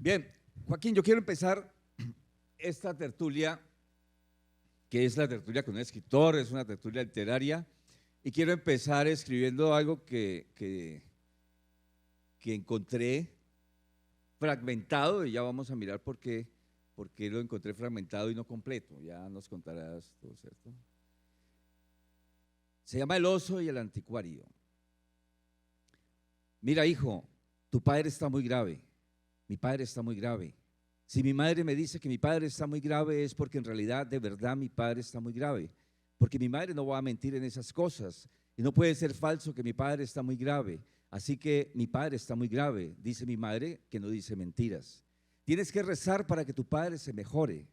Bien, Joaquín, yo quiero empezar esta tertulia, que es la tertulia con un escritor, es una tertulia literaria, y quiero empezar escribiendo algo que encontré fragmentado, y ya vamos a mirar por qué lo encontré fragmentado y no completo. Ya nos contarás todo, ¿cierto? Se llama El oso y el anticuario. Mira, hijo, tu padre está muy grave, mi padre está muy grave. Si mi madre me dice que mi padre está muy grave es porque en realidad, de verdad, mi padre está muy grave. Porque mi madre no va a mentir en esas cosas. Y no puede ser falso que mi padre está muy grave. Así que mi padre está muy grave, dice mi madre, que no dice mentiras. Tienes que rezar para que tu padre se mejore.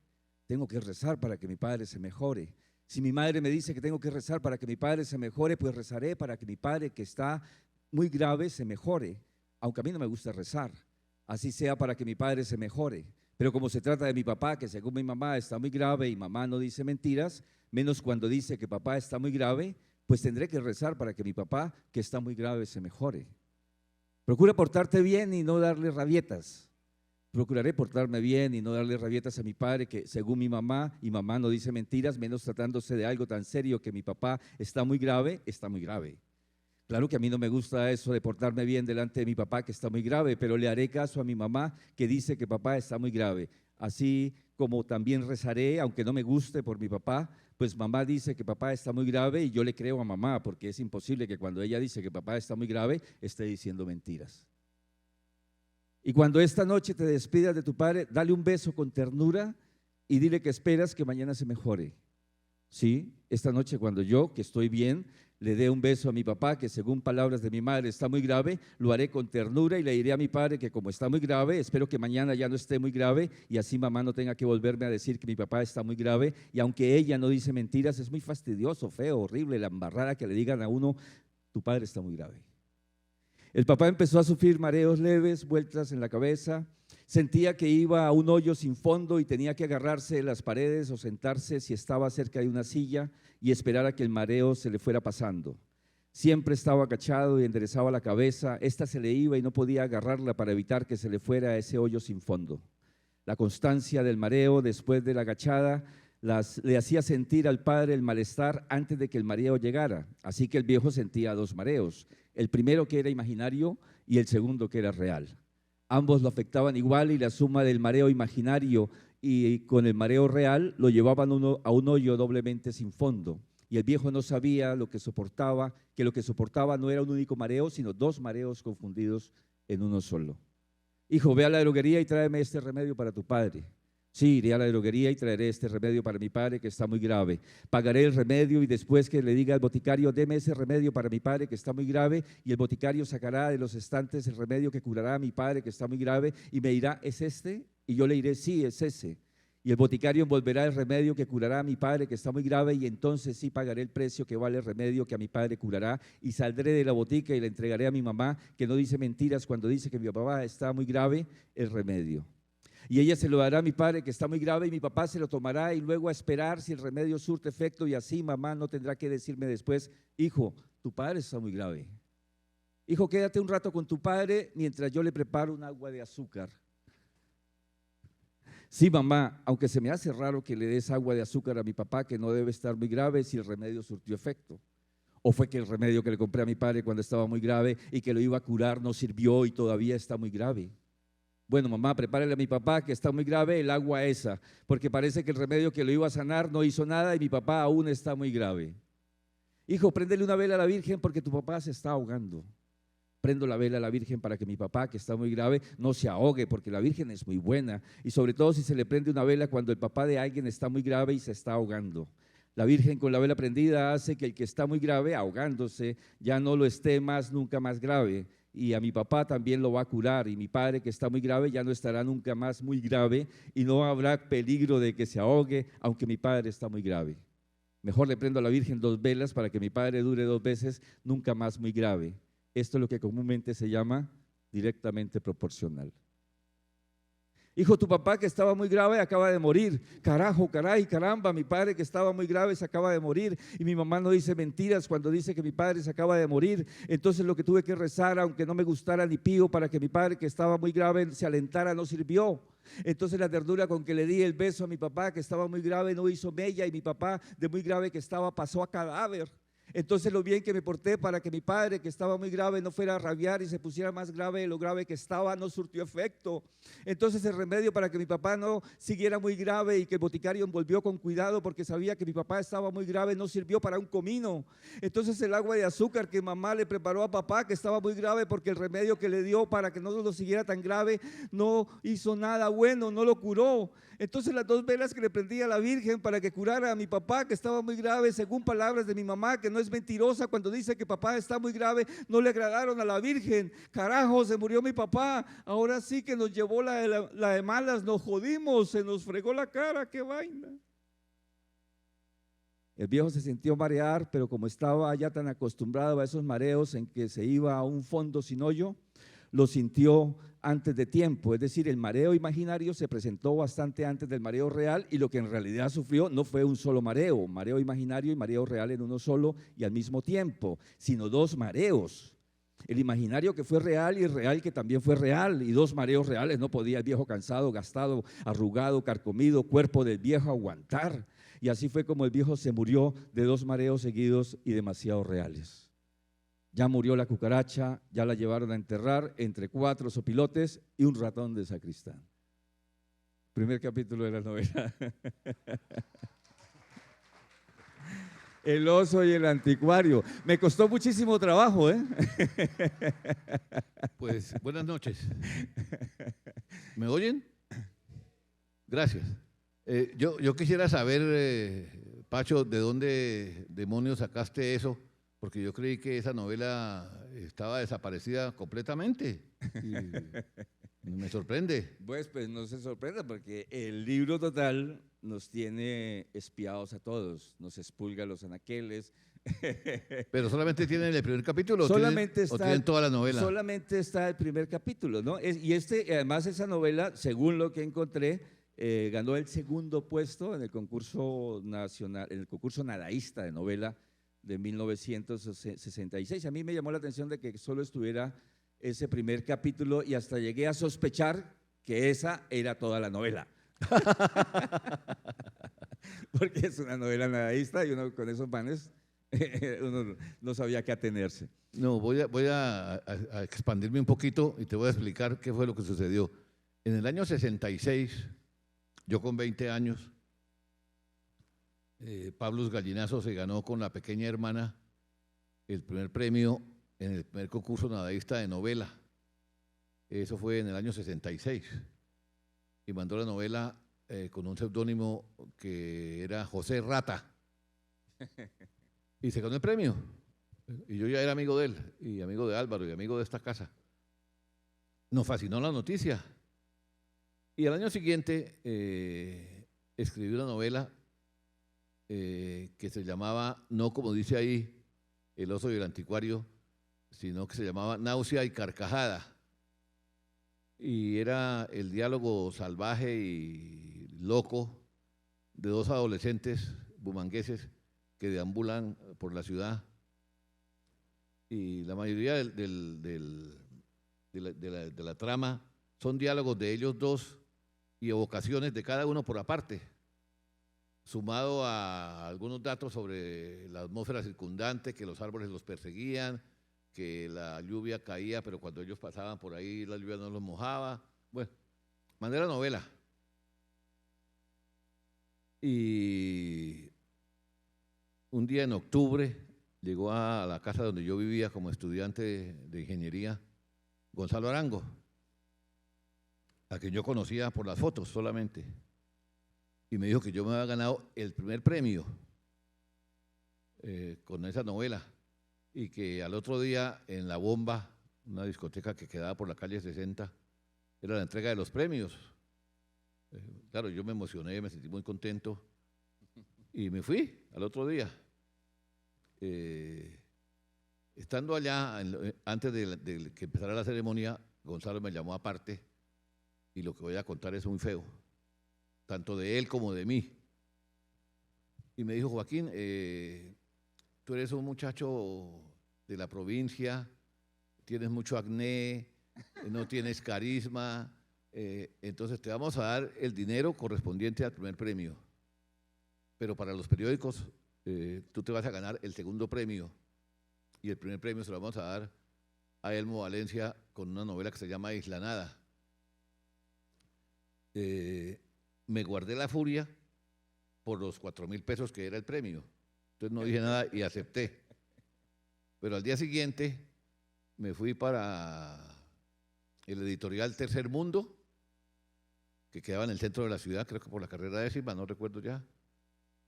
Tengo que rezar para que mi padre se mejore. Si mi madre me dice que tengo que rezar para que mi padre se mejore, pues rezaré para que mi padre, que está muy grave, se mejore. Aunque a mí no me gusta rezar. Así sea para que mi padre se mejore. Pero como se trata de mi papá, que según mi mamá está muy grave y mamá no dice mentiras, menos cuando dice que papá está muy grave, pues tendré que rezar para que mi papá, que está muy grave, se mejore. Procura portarte bien y no darle rabietas. Procuraré portarme bien y no darle rabietas a mi padre, que según mi mamá, y mamá no dice mentiras, menos tratándose de algo tan serio que mi papá está muy grave, está muy grave. Claro que a mí no me gusta eso de portarme bien delante de mi papá, que está muy grave, pero le haré caso a mi mamá, que dice que papá está muy grave. Así como también rezaré, aunque no me guste por mi papá, pues mamá dice que papá está muy grave y yo le creo a mamá, porque es imposible que cuando ella dice que papá está muy grave, esté diciendo mentiras. Y cuando esta noche te despidas de tu padre, dale un beso con ternura y dile que esperas que mañana se mejore. Sí, esta noche cuando yo, que estoy bien, le dé un beso a mi papá, que según palabras de mi madre está muy grave, lo haré con ternura y le diré a mi padre que como está muy grave, espero que mañana ya no esté muy grave y así mamá no tenga que volverme a decir que mi papá está muy grave. Y aunque ella no dice mentiras, es muy fastidioso, feo, horrible la embarrada que le digan a uno, tu padre está muy grave. El papá empezó a sufrir mareos leves, vueltas en la cabeza, sentía que iba a un hoyo sin fondo y tenía que agarrarse de las paredes o sentarse si estaba cerca de una silla y esperar a que el mareo se le fuera pasando. Siempre estaba agachado y enderezaba la cabeza, esta se le iba y no podía agarrarla para evitar que se le fuera a ese hoyo sin fondo. La constancia del mareo después de la agachada le hacía sentir al padre el malestar antes de que el mareo llegara, así que el viejo sentía dos mareos, el primero que era imaginario y el segundo que era real. Ambos lo afectaban igual y la suma del mareo imaginario y con el mareo real lo llevaban a un hoyo doblemente sin fondo. Y el viejo no sabía lo que soportaba no era un único mareo, sino dos mareos confundidos en uno solo. Hijo, ve a la droguería y tráeme este remedio para tu padre. Sí, iré a la droguería y traeré este remedio para mi padre que está muy grave. Pagaré el remedio y después que le diga al boticario, deme ese remedio para mi padre que está muy grave, y el boticario sacará de los estantes el remedio que curará a mi padre que está muy grave y me dirá, ¿es este? Y yo le diré, sí, es ese. Y el boticario envolverá el remedio que curará a mi padre que está muy grave y entonces sí pagaré el precio que vale el remedio que a mi padre curará y saldré de la botica y le entregaré a mi mamá, que no dice mentiras cuando dice que mi papá está muy grave, el remedio. Y ella se lo dará a mi padre que está muy grave y mi papá se lo tomará y luego a esperar si el remedio surte efecto y así mamá no tendrá que decirme después, hijo, tu padre está muy grave. Hijo, quédate un rato con tu padre mientras yo le preparo un agua de azúcar. Sí, mamá, aunque se me hace raro que le des agua de azúcar a mi papá, que no debe estar muy grave si el remedio surtió efecto. ¿O fue que el remedio que le compré a mi padre cuando estaba muy grave y que lo iba a curar no sirvió y todavía está muy grave? Bueno, mamá, prepárale a mi papá que está muy grave el agua esa, porque parece que el remedio que lo iba a sanar no hizo nada y mi papá aún está muy grave. Hijo, préndele una vela a la Virgen porque tu papá se está ahogando. Prendo la vela a la Virgen para que mi papá, que está muy grave, no se ahogue, porque la Virgen es muy buena, y sobre todo si se le prende una vela cuando el papá de alguien está muy grave y se está ahogando. La Virgen con la vela prendida hace que el que está muy grave, ahogándose, ya no lo esté más, nunca más grave, y a mi papá también lo va a curar, y mi padre que está muy grave ya no estará nunca más muy grave, y no habrá peligro de que se ahogue, aunque mi padre está muy grave. Mejor le prendo a la Virgen dos velas para que mi padre dure 2 veces, nunca más muy grave. Esto es lo que comúnmente se llama directamente proporcional. Hijo, tu papá que estaba muy grave acaba de morir. Carajo, caray, caramba, mi padre que estaba muy grave se acaba de morir. Y mi mamá no dice mentiras cuando dice que mi padre se acaba de morir. Entonces lo que tuve que rezar, aunque no me gustara ni pío, para que mi padre que estaba muy grave se alentara, no sirvió. Entonces la ternura con que le di el beso a mi papá que estaba muy grave no hizo mella, y mi papá de muy grave que estaba pasó a cadáver. Entonces lo bien que me porté para que mi padre que estaba muy grave no fuera a rabiar y se pusiera más grave de lo grave que estaba, no surtió efecto. Entonces el remedio para que mi papá no siguiera muy grave y que el boticario envolvió con cuidado porque sabía que mi papá estaba muy grave no sirvió para un comino. Entonces el agua de azúcar que mamá le preparó a papá que estaba muy grave, porque el remedio que le dio para que no lo siguiera tan grave no hizo nada bueno, no lo curó. Entonces las 2 velas que le prendí a la Virgen para que curara a mi papá que estaba muy grave, según palabras de mi mamá, que no es mentirosa cuando dice que papá está muy grave, no le agradaron a la Virgen. Carajo, se murió mi papá, ahora sí que nos llevó la de malas, nos jodimos, se nos fregó la cara, qué vaina. El viejo se sintió marear, pero como estaba ya tan acostumbrado a esos mareos en que se iba a un fondo sin hoyo, lo sintió antes de tiempo. Es decir, el mareo imaginario se presentó bastante antes del mareo real, y lo que en realidad sufrió no fue un solo mareo imaginario y mareo real en uno solo y al mismo tiempo, sino 2 mareos. El imaginario que fue real y el real que también fue real, y 2 mareos reales no podía el viejo cansado, gastado, arrugado, carcomido cuerpo del viejo aguantar. Y así fue como el viejo se murió de 2 mareos seguidos y demasiado reales. Ya murió la cucaracha, ya la llevaron a enterrar entre 4 sopilotes y un ratón de sacristán. Primer capítulo de la novela. El oso y el anticuario. Me costó muchísimo trabajo, ¿eh? Pues buenas noches. ¿Me oyen? Gracias. Yo quisiera saber, Pacho, ¿de dónde demonios sacaste eso? Porque yo creí que esa novela estaba desaparecida completamente. Y me sorprende. Pues no se sorprenda, porque el libro total nos tiene espiados a todos, nos expulga a los anaqueles. Pero solamente tienen el primer capítulo, Solamente o tienen toda la novela. Solamente está el primer capítulo, ¿no? Y además esa novela, según lo que encontré, ganó el 2.º puesto en el concurso nacional, en el concurso nadaísta de novela de 1966. A mí me llamó la atención de que solo estuviera ese primer capítulo, y hasta llegué a sospechar que esa era toda la novela. Porque es una novela nadaísta y uno con esos manes uno no sabía qué atenerse. No, voy a expandirme un poquito y te voy a explicar qué fue lo que sucedió. En el año 66, yo con 20 años, Pablo Gallinazo se ganó con La Pequeña Hermana el primer premio en el primer concurso nadaísta de novela. Eso fue en el año 66. Y mandó la novela con un seudónimo que era José Rata. Y se ganó el premio. Y yo ya era amigo de él, y amigo de Álvaro, y amigo de esta casa. Nos fascinó la noticia. Y al año siguiente escribí una novela que se llamaba, no como dice ahí, El oso y el anticuario, sino que se llamaba Náusea y Carcajada. Y era el diálogo salvaje y loco de 2 adolescentes bumangueses que deambulan por la ciudad. Y la mayoría de la trama son diálogos de ellos dos y evocaciones de cada uno por aparte, sumado a algunos datos sobre la atmósfera circundante, que los árboles los perseguían, que la lluvia caía, pero cuando ellos pasaban por ahí la lluvia no los mojaba. Bueno, mandé la novela. Y un día en octubre llegó a la casa donde yo vivía como estudiante de ingeniería Gonzalo Arango, a quien yo conocía por las fotos solamente, y me dijo que yo me había ganado el primer premio con esa novela, y que al otro día en La Bomba, una discoteca que quedaba por la calle 60, era la entrega de los premios. Claro, yo me emocioné, me sentí muy contento y me fui al otro día. Estando allá, antes de que empezara la ceremonia, Gonzalo me llamó aparte y lo que voy a contar es muy feo, tanto de él como de mí. Y me dijo, Joaquín, tú eres un muchacho de la provincia, tienes mucho acné, no tienes carisma, entonces te vamos a dar el dinero correspondiente al primer premio. Pero para los periódicos, tú te vas a ganar el segundo premio y el primer premio se lo vamos a dar a Elmo Valencia con una novela que se llama Islanada. Me guardé la furia por los 4.000 pesos que era el premio. Entonces no dije nada y acepté. Pero al día siguiente me fui para el editorial Tercer Mundo, que quedaba en el centro de la ciudad, creo que por la carrera 10ª, no recuerdo ya,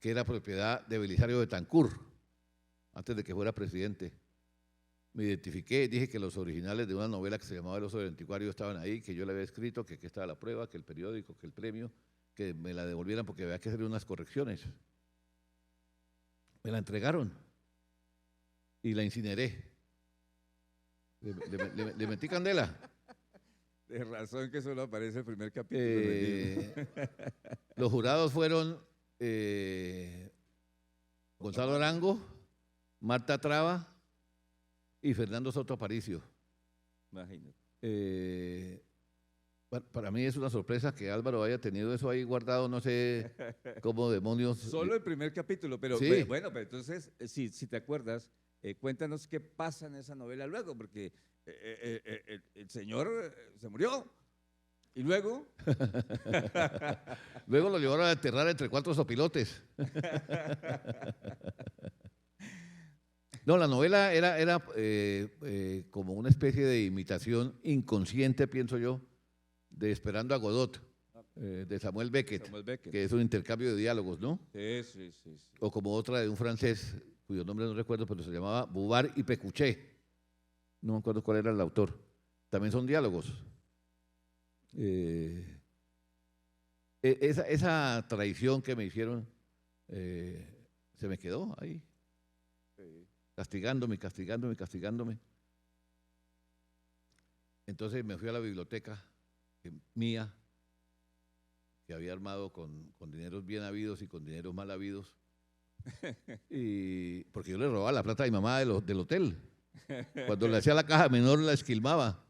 que era propiedad de Belisario Betancur, antes de que fuera presidente. Me identifiqué, dije que los originales de una novela que se llamaba El oso del anticuario estaban ahí, que yo le había escrito, que aquí estaba la prueba, que el periódico, que el premio, que me la devolvieran porque había que hacer unas correcciones. Me la entregaron y la incineré. Le metí candela. De razón que solo aparece el primer capítulo del libro. Los jurados fueron Gonzalo Arango, Marta Traba y Fernando Soto Aparicio. Imagínate. Para mí es una sorpresa que Álvaro haya tenido eso ahí guardado, no sé cómo demonios. Solo el primer capítulo, pero sí. Bueno, pero entonces, si te acuerdas, cuéntanos qué pasa en esa novela luego, porque el señor se murió. ¿Y luego? Luego lo llevaron a enterrar entre 4 sopilotes. No, la novela era como una especie de imitación inconsciente, pienso yo, de Esperando a Godot, de Samuel Beckett, que es un intercambio de diálogos, ¿no? Sí. O como otra de un francés, cuyo nombre no recuerdo, pero se llamaba Bouvard y Pécuchet. No me acuerdo cuál era el autor. También son diálogos. Esa traición que me hicieron se me quedó ahí, castigándome. Entonces me fui a la biblioteca mía, que había armado con dineros bien habidos y con dineros mal habidos, y porque yo le robaba la plata a mi mamá del hotel. Cuando le hacía la caja menor la esquilmaba.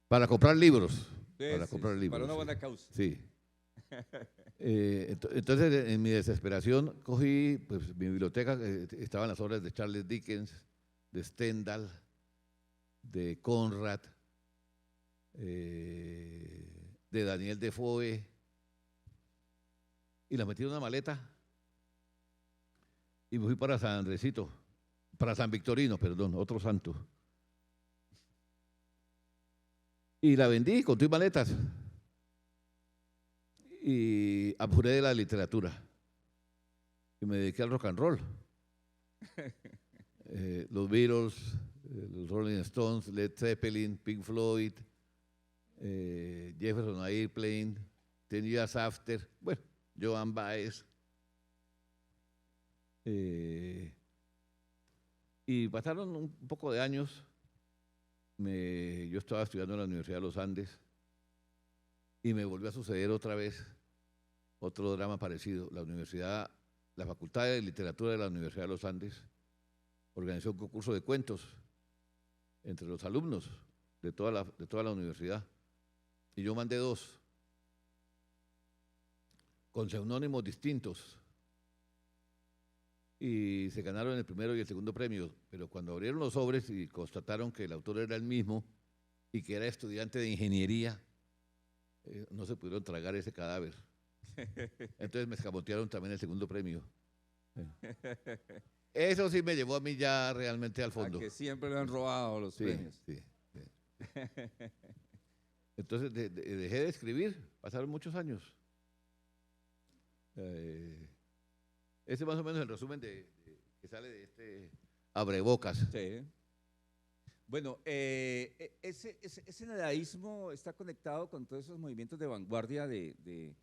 Para comprar libros. Para una buena causa. Sí. Entonces, en mi desesperación, cogí pues, mi biblioteca, estaban las obras de Charles Dickens, de Stendhal, de Conrad, de Daniel Defoe, y las metí en una maleta y me fui para San Victorino, perdón, otro santo. Y la vendí con tus maletas. Y apuré de la literatura. Y me dediqué al rock and roll. Los Beatles, los Rolling Stones, Led Zeppelin, Pink Floyd, Jefferson Airplane, 10 Years After, bueno, Joan Baez. Y pasaron un poco de años. Yo estaba estudiando en la Universidad de los Andes y me volvió a suceder otra vez otro drama parecido. La Facultad de Literatura de la Universidad de los Andes organizó un concurso de cuentos entre los alumnos de toda la universidad y yo mandé 2 con seudónimos distintos y se ganaron el primero y el segundo premio, pero cuando abrieron los sobres y constataron que el autor era el mismo y que era estudiante de ingeniería, no se pudieron tragar ese cadáver. Entonces me escamotearon también el segundo premio. Eso sí me llevó a mí ya realmente al fondo. Que siempre le han robado los premios. Sí. Entonces dejé de escribir, pasaron muchos años. Ese es más o menos el resumen que sale de este abrebocas. Sí. Bueno, ese nadaísmo está conectado con todos esos movimientos de vanguardia de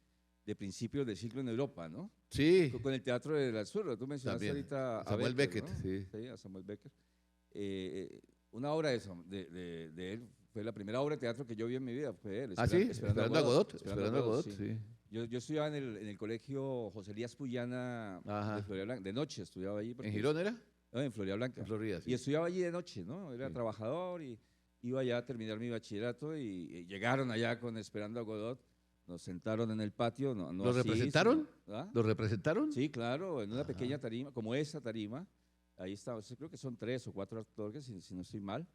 principios del siglo en Europa, ¿no? Sí. Con el teatro del absurdo. Tú mencionaste También. ahorita a Samuel Beckett, ¿no? sí. Sí, a Samuel Beckett. Una obra de él fue la primera obra de teatro que yo vi en mi vida. Fue él, ¿Ah, sí? Esperando a Godot. Esperando Esperando a Godot, sí. sí. Yo estudiaba en el colegio José Elías Puyana Ajá. de Florida Blanca. De noche estudiaba allí. ¿En Girón era? No, en Florida Blanca. En Florida, sí. Y estudiaba allí de noche, ¿no? Era Sí. trabajador y iba allá a terminar mi bachillerato y llegaron allá con Esperando a Godot. Nos sentaron en el patio. No ¿Los así, representaron? ¿Ah? ¿Los representaron? Sí, claro, en una Ajá. pequeña tarima, como esa tarima. Ahí está, creo que son 3 o 4 actores, si no estoy mal.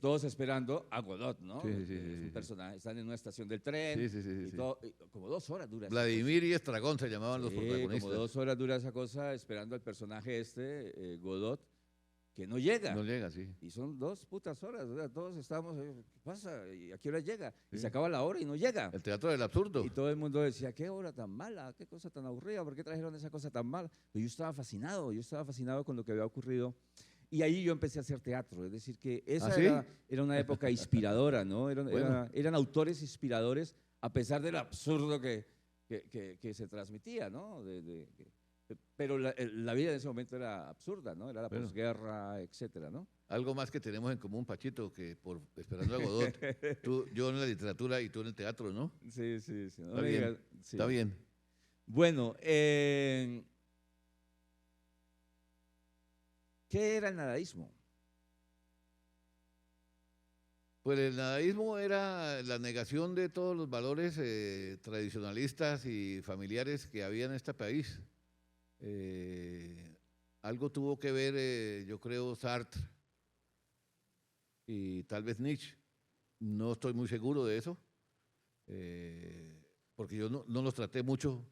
Todos esperando a Godot, ¿no? Sí, sí, Es sí, un sí. personaje, están en una estación del tren. Sí, sí, sí, sí, Y sí. todo, y como 2 horas dura esa Vladimir y Estragón se llamaban los cosa. Sí, protagonistas. como 2 horas dura esa cosa esperando al personaje Godot, que no llega. No llega, sí. Y son 2 putas horas, o sea, todos estamos, ¿qué pasa? ¿Y a qué hora llega? Y Sí. se acaba la hora y no llega. El teatro del absurdo. Y todo el mundo decía, qué hora tan mala, qué cosa tan aburrida, ¿por qué trajeron esa cosa tan mala? Pero yo estaba fascinado con lo que había ocurrido. Y ahí yo empecé a hacer teatro, es decir, que esa ¿Ah, sí? era una época inspiradora, ¿no? Bueno. Eran autores inspiradores a pesar del absurdo que se transmitía, ¿no? Pero la vida en ese momento era absurda, ¿no? Era la Bueno. posguerra, etcétera, ¿no? Algo más que tenemos en común, Pachito, que por Esperando a Godot, yo en la literatura y tú en el teatro, ¿no? Sí, sí, sí. No Está me bien, digas- sí. está bien. Bueno, ¿qué era el nadaísmo? Pues el nadaísmo era la negación de todos los valores tradicionalistas y familiares que había en este país. Algo tuvo que ver, yo creo, Sartre y tal vez Nietzsche. No estoy muy seguro de eso, porque yo no los traté mucho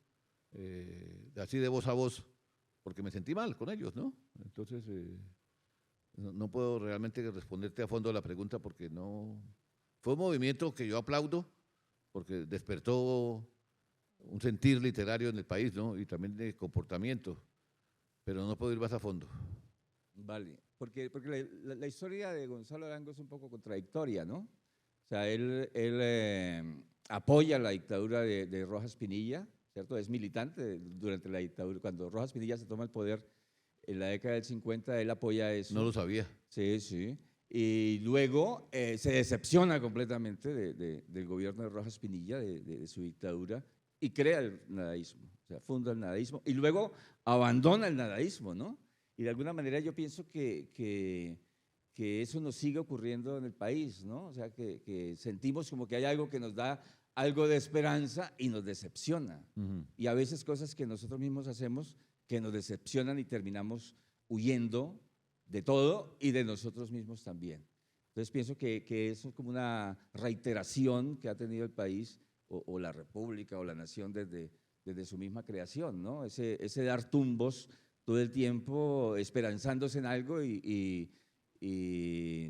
así de voz a voz, porque me sentí mal con ellos, ¿no? Entonces, no puedo realmente responderte a fondo a la pregunta porque no... Fue un movimiento que yo aplaudo porque despertó un sentir literario en el país, ¿no? Y también de comportamiento, pero no puedo ir más a fondo. Vale, porque la historia de Gonzalo Arango es un poco contradictoria, ¿no? O sea, él apoya la dictadura de Rojas Pinilla, ¿cierto? Es militante durante la dictadura. Cuando Rojas Pinilla se toma el poder en la década del 50, él apoya eso. No lo sabía. Sí, sí. Y luego se decepciona completamente del gobierno de Rojas Pinilla, de su dictadura, y crea el nadaísmo, o sea, funda el nadaísmo, y luego abandona el nadaísmo, ¿no? Y de alguna manera yo pienso que eso nos sigue ocurriendo en el país, ¿no? O sea, que sentimos como que hay algo que nos da algo de esperanza y nos decepciona. Ujú. Y a veces cosas que nosotros mismos hacemos que nos decepcionan y terminamos huyendo de todo y de nosotros mismos también. Entonces pienso que eso es como una reiteración que ha tenido el país o la república o la nación desde su misma creación, ¿no? Ese dar tumbos todo el tiempo esperanzándose en algo y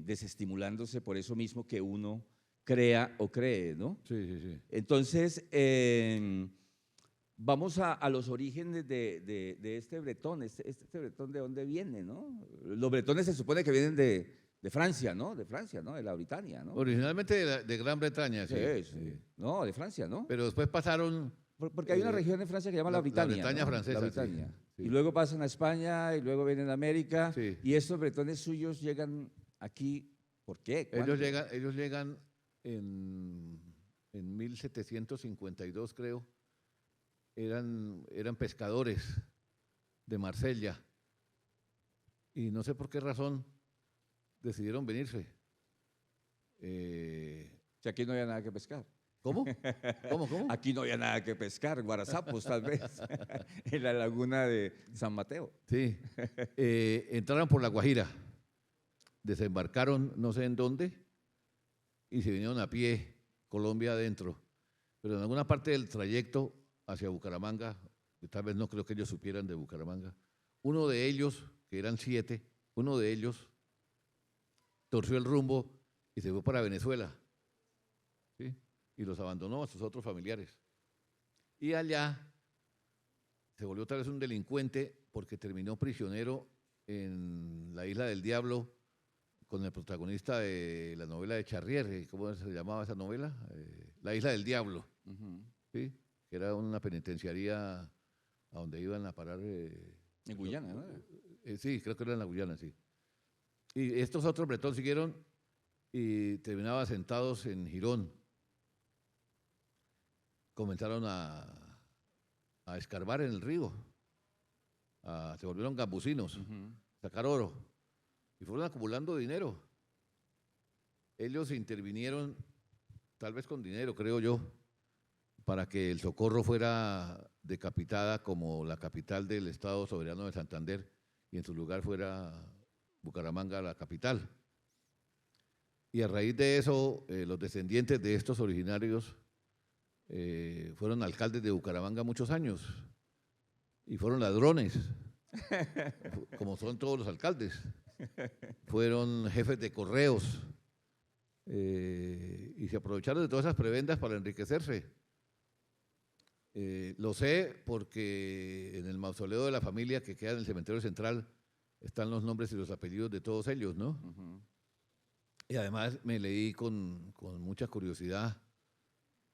desestimulándose por eso mismo que uno crea o cree, ¿no? Sí, sí, sí. Entonces, vamos a los orígenes de este bretón. Este bretón, ¿de dónde viene, no? Los bretones se supone que vienen de Francia, ¿no? De Francia, ¿no? De la Britania, ¿no? Originalmente de Gran Bretaña, sí. Sí, sí. No, de Francia, ¿no? Pero después pasaron, Porque hay una región en Francia que se llama la la Britania. Bretaña ¿no? francesa, La sí, Britania. sí. Y luego pasan a España y luego vienen a América. Sí. Y estos bretones suyos llegan aquí, ¿por qué? ¿Cuándo? ellos llegan en 1752, creo. Eran pescadores de Marsella. Y no sé por qué razón decidieron venirse. Si aquí no había nada que pescar. ¿Cómo? ¿Cómo? Aquí no había nada que pescar, guarazapos tal vez, en la laguna de San Mateo. Sí. Entraron por La Guajira, desembarcaron no sé en dónde y se vinieron a pie, Colombia adentro. Pero en alguna parte del trayecto hacia Bucaramanga, que tal vez no creo que ellos supieran de Bucaramanga, uno de ellos, que eran 7, uno de ellos torció el rumbo y se fue para Venezuela, ¿sí? Y los abandonó a sus otros familiares. Y allá se volvió tal vez un delincuente porque terminó prisionero en la Isla del Diablo con el protagonista de la novela de Charrier. ¿Cómo se llamaba esa novela? La Isla del Diablo, ¿sí? Que era una penitenciaría a donde iban a parar. En Guyana, ¿no? Sí, creo que era en la Guyana, sí. Y estos otros bretones siguieron y terminaba sentados en Girón. Comenzaron a escarbar en el río, se volvieron gambusinos, sacar oro y fueron acumulando dinero. Ellos intervinieron, tal vez con dinero, creo yo, para que el Socorro fuera decapitada como la capital del Estado Soberano de Santander y en su lugar fuera Bucaramanga la capital. Y a raíz de eso, los descendientes de estos originarios fueron alcaldes de Bucaramanga muchos años y fueron ladrones, como son todos los alcaldes. Fueron jefes de correos y se aprovecharon de todas esas prebendas para enriquecerse. Lo sé porque en el mausoleo de la familia que queda en el cementerio central están los nombres y los apellidos de todos ellos, ¿no? Y además me leí con mucha curiosidad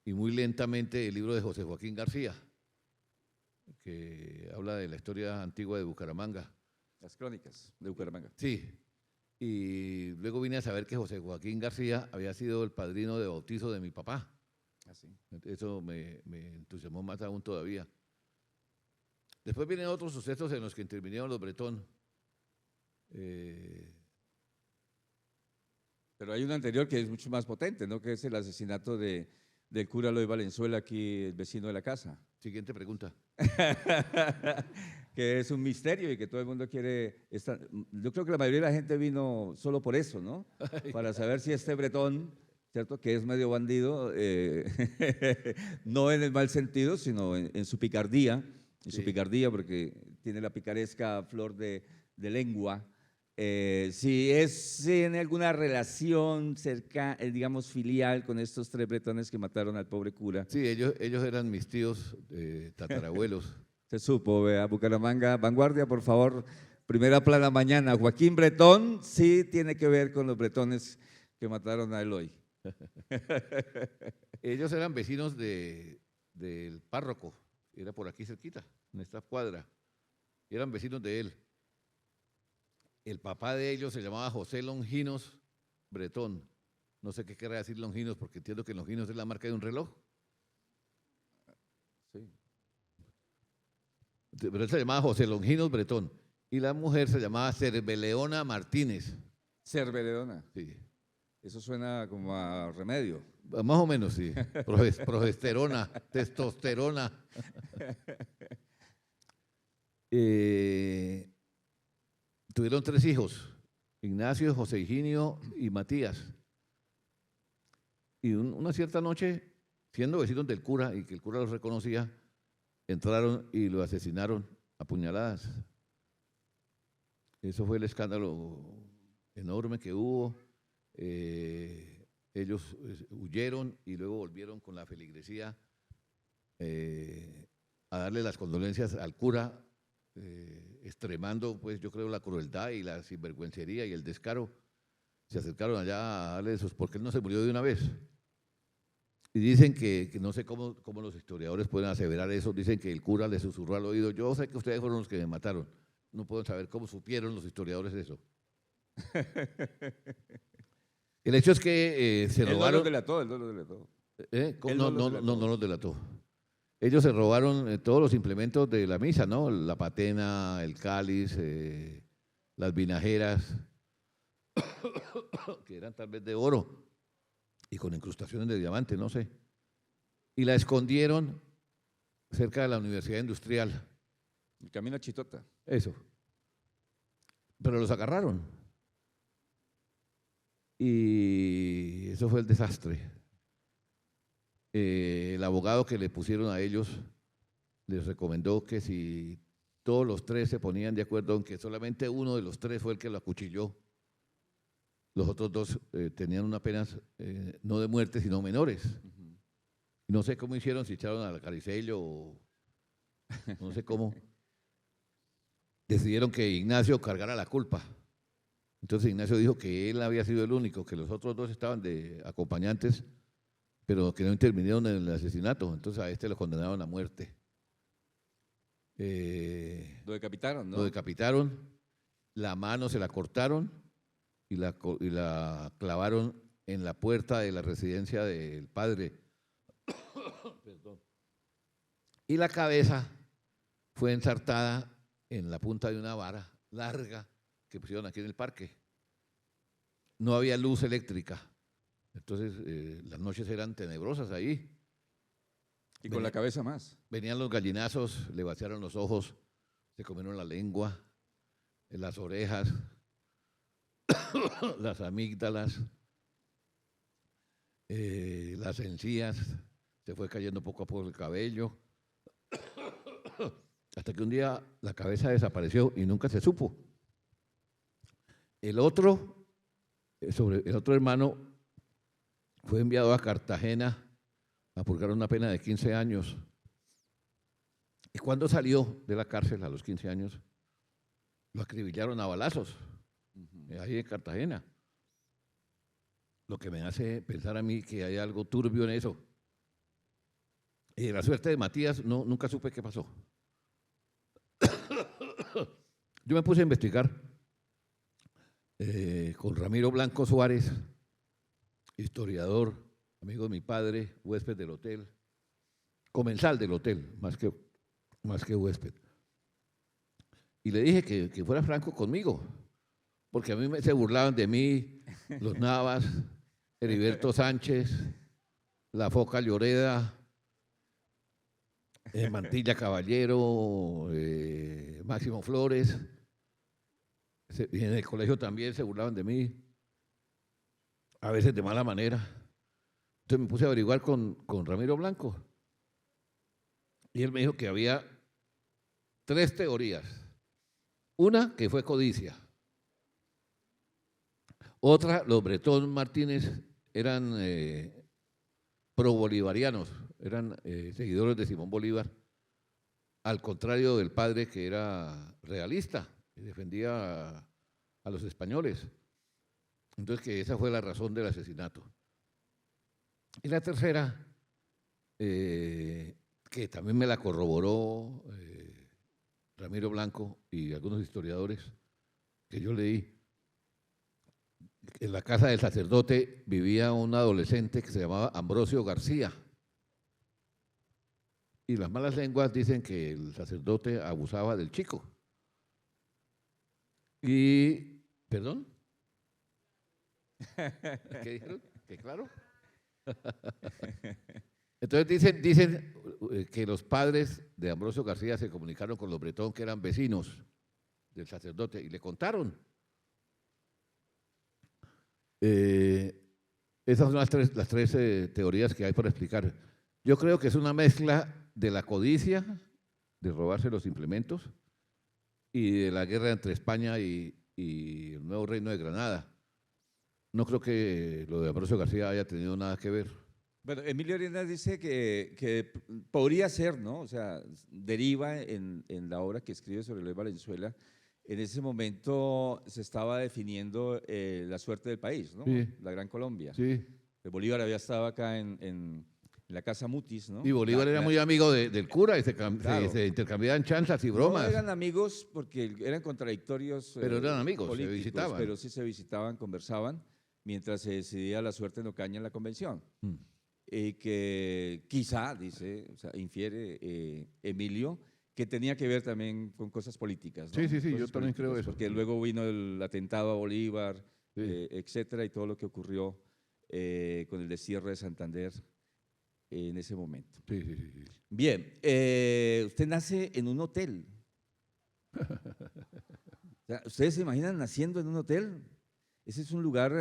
y muy lentamente el libro de José Joaquín García, que habla de la historia antigua de Bucaramanga. Las crónicas de Bucaramanga. Sí, y luego vine a saber que José Joaquín García había sido el padrino de bautizo de mi papá. Así. Eso me entusiasmó más aún todavía. Después vienen otros sucesos en los que intervinieron los Bretón. Pero hay un anterior que es mucho más potente, ¿no? Que es el asesinato del cura Eloy Valenzuela, aquí el vecino de la casa. Siguiente pregunta. Que es un misterio y que todo el mundo quiere estar. Yo creo que la mayoría de la gente vino solo por eso, ¿no? Para saber si este Bretón, ¿cierto? Que es medio bandido, no en el mal sentido, sino en su picardía, Sí. porque tiene la picaresca flor de lengua. Si tiene alguna relación cerca, digamos, filial con estos 3 bretones que mataron al pobre cura. Sí, ellos eran mis tíos tatarabuelos. Se supo, vea, Bucaramanga, Vanguardia, por favor, primera plana mañana. Joaquín Bretón sí tiene que ver con los bretones que mataron a Eloy. Ellos eran vecinos del párroco, era por aquí cerquita, en esta cuadra. Eran vecinos de él. El papá de ellos se llamaba José Longinos Bretón. No sé qué querrá decir Longinos, porque entiendo que Longinos es la marca de un reloj. Sí. Pero él se llamaba José Longinos Bretón. Y la mujer se llamaba Cerveleona Martínez. Cerveledona. Sí. Eso suena como a remedio. Más o menos, sí. Progesterona, testosterona. Tuvieron 3 hijos, Ignacio, José Higinio y Matías. Y una cierta noche, siendo vecinos del cura y que el cura los reconocía, entraron y lo asesinaron a puñaladas. Eso fue el escándalo enorme que hubo. Ellos huyeron y luego volvieron con la feligresía a darle las condolencias al cura, extremando, pues yo creo, la crueldad y la sinvergüencería y el descaro. Se acercaron allá a darle esos, porque él no se murió de una vez. Y dicen que no sé cómo los historiadores pueden aseverar eso, dicen que el cura le susurró al oído, yo sé que ustedes fueron los que me mataron. No puedo saber cómo supieron los historiadores eso. El hecho es que se robaron… Él no los delató, él no los delató. No los delató. Ellos se robaron todos los implementos de la misa, ¿no? La patena, el cáliz, las vinajeras, que eran tal vez de oro y con incrustaciones de diamante, no sé. Y la escondieron cerca de la Universidad Industrial. El camino a Chitota. Eso. Pero los agarraron. Y eso fue el desastre. El abogado que le pusieron a ellos les recomendó que si todos los 3 se ponían de acuerdo en que solamente uno de los 3 fue el que lo acuchilló, los otros 2 tenían una pena no de muerte, sino menores. Y no sé cómo hicieron, si echaron al Caricello o no sé cómo. Decidieron que Ignacio cargara la culpa. Entonces Ignacio dijo que él había sido el único, que los otros 2 estaban de acompañantes, pero que no intervinieron en el asesinato. Entonces a este lo condenaron a muerte. Lo decapitaron, ¿no? Lo decapitaron, la mano se la cortaron y la clavaron en la puerta de la residencia del padre. Perdón. Y la cabeza fue ensartada en la punta de una vara larga que pusieron aquí en el parque. No había luz eléctrica, entonces las noches eran tenebrosas ahí. Y con la cabeza más. Venían los gallinazos, le vaciaron los ojos, se comieron la lengua, las orejas, las amígdalas, las encías, se fue cayendo poco a poco el cabello, hasta que un día la cabeza desapareció y nunca se supo. El otro hermano fue enviado a Cartagena a purgar una pena de 15 años. Y cuando salió de la cárcel a los 15 años, lo acribillaron a balazos, ahí en Cartagena. Lo que me hace pensar a mí que hay algo turbio en eso. Y la suerte de Matías, nunca supe qué pasó. Yo me puse a investigar con Ramiro Blanco Suárez, historiador, amigo de mi padre, huésped del hotel, comensal del hotel, más que huésped. Y le dije que fuera franco conmigo, porque a mí se burlaban de mí los Navas, Heriberto Sánchez, la Foca Lloreda, Mantilla Caballero, Máximo Flores. Y en el colegio también se burlaban de mí, a veces de mala manera. Entonces me puse a averiguar con Ramiro Blanco. Y él me dijo que había 3 teorías. Una, que fue codicia. Otra, los Bretón Martínez eran pro-bolivarianos, eran seguidores de Simón Bolívar, al contrario del padre, que era realista y defendía a los españoles. Entonces, que esa fue la razón del asesinato. Y la tercera, que también me la corroboró Ramiro Blanco y algunos historiadores que yo leí, en la casa del sacerdote vivía un adolescente que se llamaba Ambrosio García. Y las malas lenguas dicen que el sacerdote abusaba del chico. Y, ¿perdón? ¿Qué dijeron? ¿Qué claro? Entonces dicen que los padres de Ambrosio García se comunicaron con los Bretón, que eran vecinos del sacerdote, y le contaron. Esas son las tres teorías que hay para explicar. Yo creo que es una mezcla de la codicia, de robarse los implementos, y de la guerra entre España y el nuevo reino de Granada. No creo que lo de Ambrosio García haya tenido nada que ver. Bueno, Emilio Arenas dice que podría ser, ¿no? O sea, deriva en la obra que escribe sobre Eloy Valenzuela. En ese momento se estaba definiendo la suerte del país, ¿no? Sí. La Gran Colombia. Sí. Bolívar había estado acá en la Casa Mutis, ¿no? Y Bolívar era muy amigo del cura y Claro. se intercambiaban chanzas y bromas. No eran amigos porque eran contradictorios. Pero eran amigos, políticos, se visitaban. Pero sí se visitaban, conversaban, mientras se decidía la suerte en Ocaña en la convención. Que quizá, dice, o sea, infiere Emilio, que tenía que ver también con cosas políticas, ¿no? Sí, Cosas yo también creo políticas, eso. Porque luego vino el atentado a Bolívar, Sí. etcétera, y todo lo que ocurrió con el destierro de Santander en ese momento. Sí. Bien, usted nace en un hotel. O sea, ¿ustedes se imaginan naciendo en un hotel? Ese es un lugar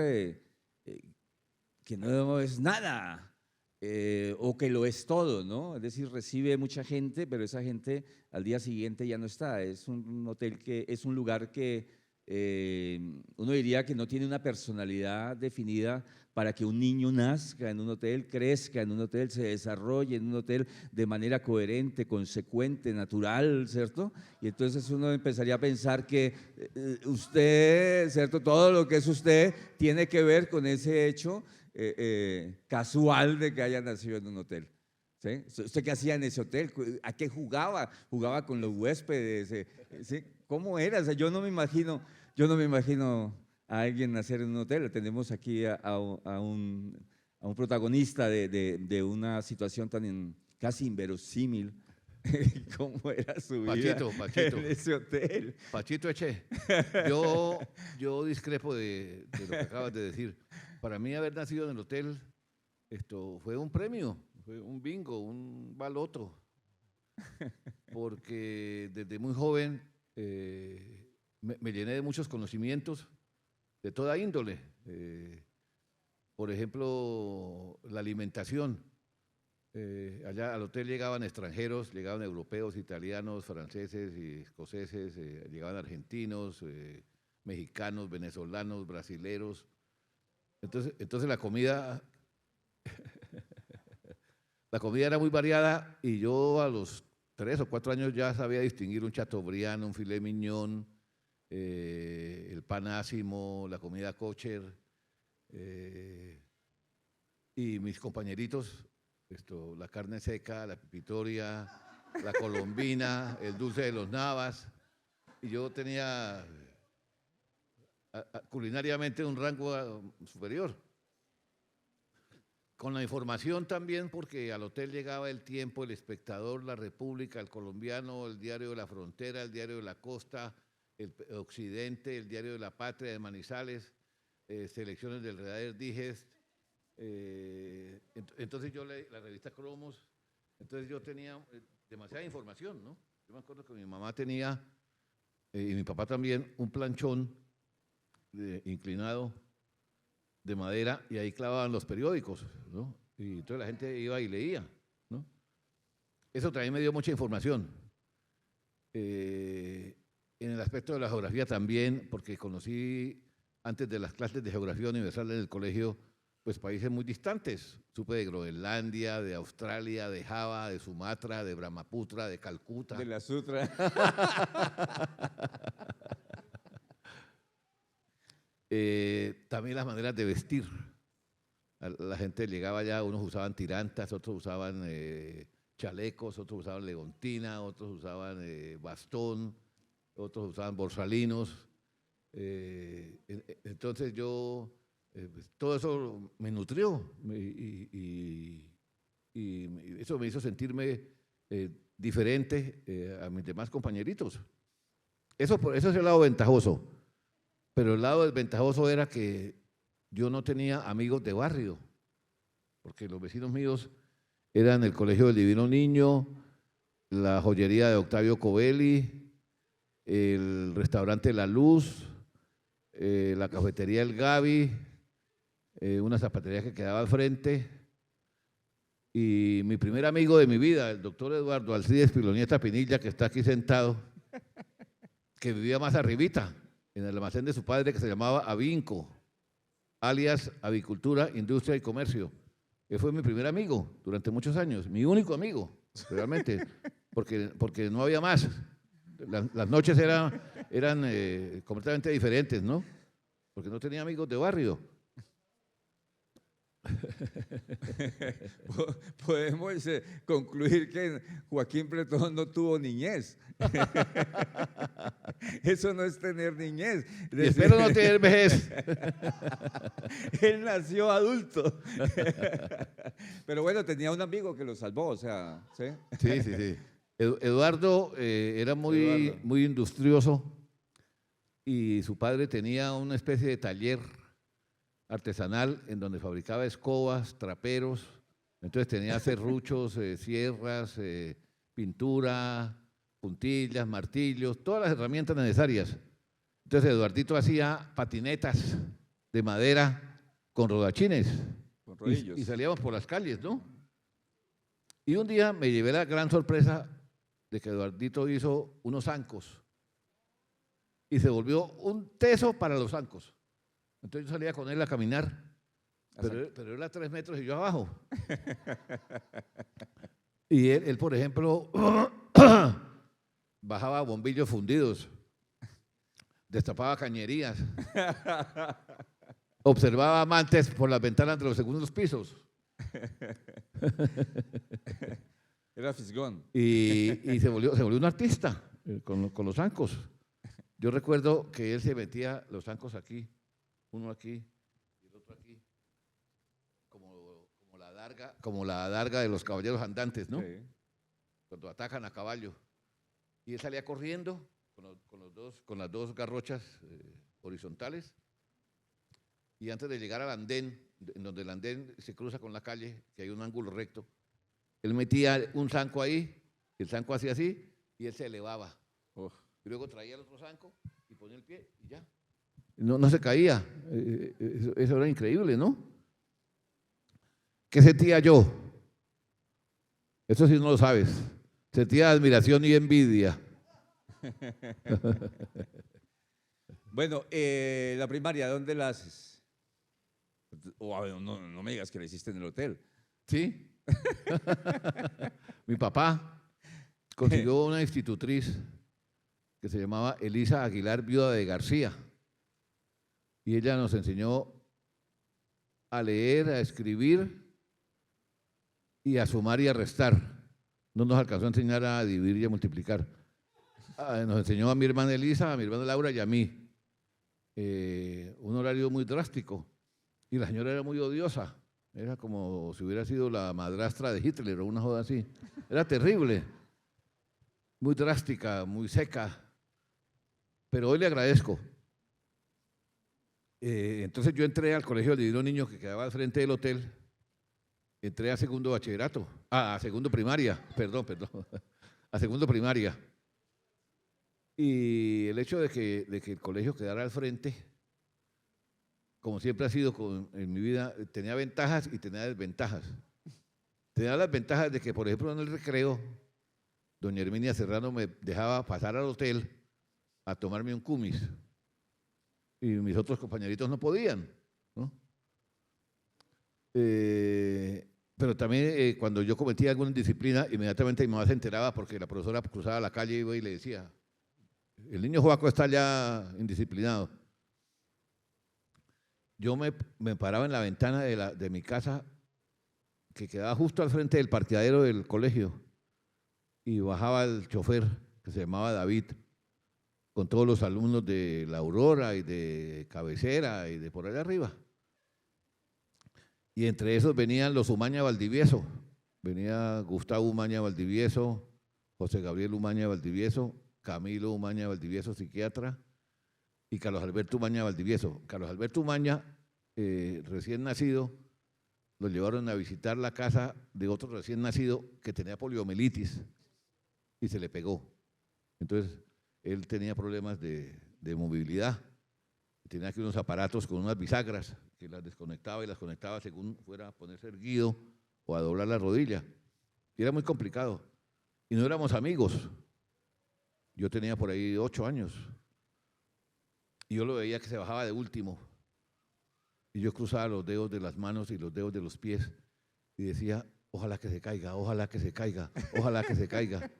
que no es nada. O que lo es todo, ¿no? Es decir, recibe mucha gente, pero esa gente al día siguiente ya no está. Es un hotel que es un lugar que uno diría que no tiene una personalidad definida para que un niño nazca en un hotel, crezca en un hotel, se desarrolle en un hotel de manera coherente, consecuente, natural, ¿cierto? Y entonces uno empezaría a pensar que usted, ¿cierto? Todo lo que es usted tiene que ver con ese hecho casual de que haya nacido en un hotel. ¿Sí? ¿Usted qué hacía en ese hotel? ¿A qué jugaba? ¿Jugaba con los huéspedes? ¿Sí? ¿Cómo era? O sea, yo no me imagino a alguien nacer en un hotel. Tenemos aquí a un protagonista de una situación casi inverosímil como era su vida Pachito. en ese hotel. Pachito Eche, yo discrepo de lo que acabas de decir. Para mí haber nacido en el hotel, esto fue un premio, fue un bingo, un baloto, porque desde muy joven me llené de muchos conocimientos de toda índole. Por ejemplo, la alimentación. Allá al hotel llegaban extranjeros, llegaban europeos, italianos, franceses y escoceses, llegaban argentinos, mexicanos, venezolanos, brasileros. Entonces la comida era muy variada y yo a los 3 o 4 años ya sabía distinguir un chateaubriand, un filet mignon, el pan ácimo, la comida kosher, y mis compañeritos, la carne seca, la pipitoria, la colombina, el dulce de los navas, y yo tenía culinariamente un rango superior. Con la información también, porque al hotel llegaba El Tiempo, El Espectador, La República, El Colombiano, El Diario de la Frontera, El Diario de la Costa, El Occidente, El Diario de la Patria de Manizales, selecciones del Reader Digest. Entonces yo leí la revista Cromos, entonces yo tenía demasiada información, ¿no? Yo me acuerdo que mi mamá tenía, y mi papá también, un planchón inclinado de madera y ahí clavaban los periódicos, ¿no? Y entonces la gente iba y leía, ¿no? Eso también me dio mucha información. En el aspecto de la geografía también, porque conocí antes de las clases de geografía universal en el colegio, pues países muy distantes. Supe de Groenlandia, de Australia, de Java, de Sumatra, de Brahmaputra, de Calcuta. De la Sutra. También las maneras de vestir. La gente llegaba allá, unos usaban tirantas, otros usaban chalecos, otros usaban leontina, otros usaban bastón, otros usaban borsalinos. Entonces yo... pues, todo eso me nutrió y eso me hizo sentirme diferente a mis demás compañeritos. Eso es el lado ventajoso, pero el lado desventajoso era que yo no tenía amigos de barrio, porque los vecinos míos eran el Colegio del Divino Niño, la joyería de Octavio Covelli, el restaurante La Luz, la cafetería El Gavi, una zapatería que quedaba al frente, y mi primer amigo de mi vida, el doctor Eduardo Alcides Pilonieta Pinilla, que está aquí sentado, que vivía más arribita, en el almacén de su padre que se llamaba Avinco, alias Avicultura, Industria y Comercio. Él fue mi primer amigo durante muchos años, mi único amigo, realmente, porque no había más. Las noches eran completamente diferentes, ¿no? Porque no tenía amigos de barrio. Podemos concluir que Joaquín Bretón no tuvo niñez. Eso no es tener niñez. Y espero no tener vejez. Él nació adulto. Pero bueno, tenía un amigo que lo salvó, o sea, ¿sí? Sí. Eduardo era muy industrioso y su padre tenía una especie de taller artesanal en donde fabricaba escobas, traperos, entonces tenía serruchos, sierras, pintura, puntillas, martillos, todas las herramientas necesarias. Entonces Eduardito hacía patinetas de madera con rodachines Con rodillos. y salíamos por las calles, ¿no? Y un día me llevé la gran sorpresa de que Eduardito hizo unos zancos y se volvió un teso para los zancos. Entonces yo salía con él a caminar, pero él a 3 metros y yo abajo. Y él, por ejemplo, bajaba bombillos fundidos, destapaba cañerías, observaba amantes por las ventanas de los segundos pisos. Era fisgón. Y se volvió un artista con los zancos. Yo recuerdo que él se metía los zancos aquí uno aquí y el otro aquí, como la adarga de los caballeros andantes, ¿no? Sí. Cuando atacan a caballo. Y él salía corriendo con las dos garrochas horizontales, y antes de llegar al andén, en donde el andén se cruza con la calle, que hay un ángulo recto, él metía un zanco ahí, el zanco hacía así, y él se elevaba. Uf. Y luego traía el otro zanco y ponía el pie y ya. No se caía. Eso era increíble, ¿no? ¿Qué sentía yo? Eso sí no lo sabes. Sentía admiración y envidia. Bueno, la primaria, ¿dónde la haces? O, a ver, no me digas que la hiciste en el hotel. ¿Sí? Mi papá consiguió una institutriz que se llamaba Elisa Aguilar, viuda de García. Y ella nos enseñó a leer, a escribir y a sumar y a restar. No nos alcanzó a enseñar a dividir y a multiplicar. Nos enseñó a mi hermana Elisa, a mi hermana Laura y a mí. Un horario muy drástico. Y la señora era muy odiosa. Era como si hubiera sido la madrastra de Hitler o una joda así. Era terrible. Muy drástica, muy seca. Pero hoy le agradezco. Entonces yo entré al colegio del Divino Niño, que quedaba al frente del hotel. Entré a segundo bachillerato, a segundo primaria, perdón, a segundo primaria. Y el hecho de que el colegio quedara al frente, como siempre ha sido en mi vida, tenía ventajas y tenía desventajas. Tenía las ventajas de que, por ejemplo, en el recreo, doña Herminia Serrano me dejaba pasar al hotel a tomarme un cumis. Y mis otros compañeritos no podían, ¿no? Pero también cuando yo cometía alguna indisciplina, inmediatamente mi mamá se enteraba porque la profesora cruzaba la calle y le decía, el niño Joaco está ya indisciplinado. Yo me paraba en la ventana de mi casa, que quedaba justo al frente del parqueadero del colegio, y bajaba el chofer, que se llamaba David, con todos los alumnos de La Aurora y de Cabecera y de por allá arriba. Y entre esos venían los Umaña Valdivieso. Venía Gustavo Umaña Valdivieso, José Gabriel Umaña Valdivieso, Camilo Umaña Valdivieso, psiquiatra, y Carlos Alberto Umaña Valdivieso. Carlos Alberto Umaña, recién nacido, lo llevaron a visitar la casa de otro recién nacido que tenía poliomielitis y se le pegó. Entonces, él tenía problemas de movilidad. Tenía aquí unos aparatos con unas bisagras que las desconectaba y las conectaba según fuera a ponerse erguido o a doblar la rodilla. Y era muy complicado. Y no éramos amigos. Yo tenía por ahí 8 años. Y yo lo veía que se bajaba de último. Y yo cruzaba los dedos de las manos y los dedos de los pies y decía, ojalá que se caiga, ojalá que se caiga, ojalá que se caiga.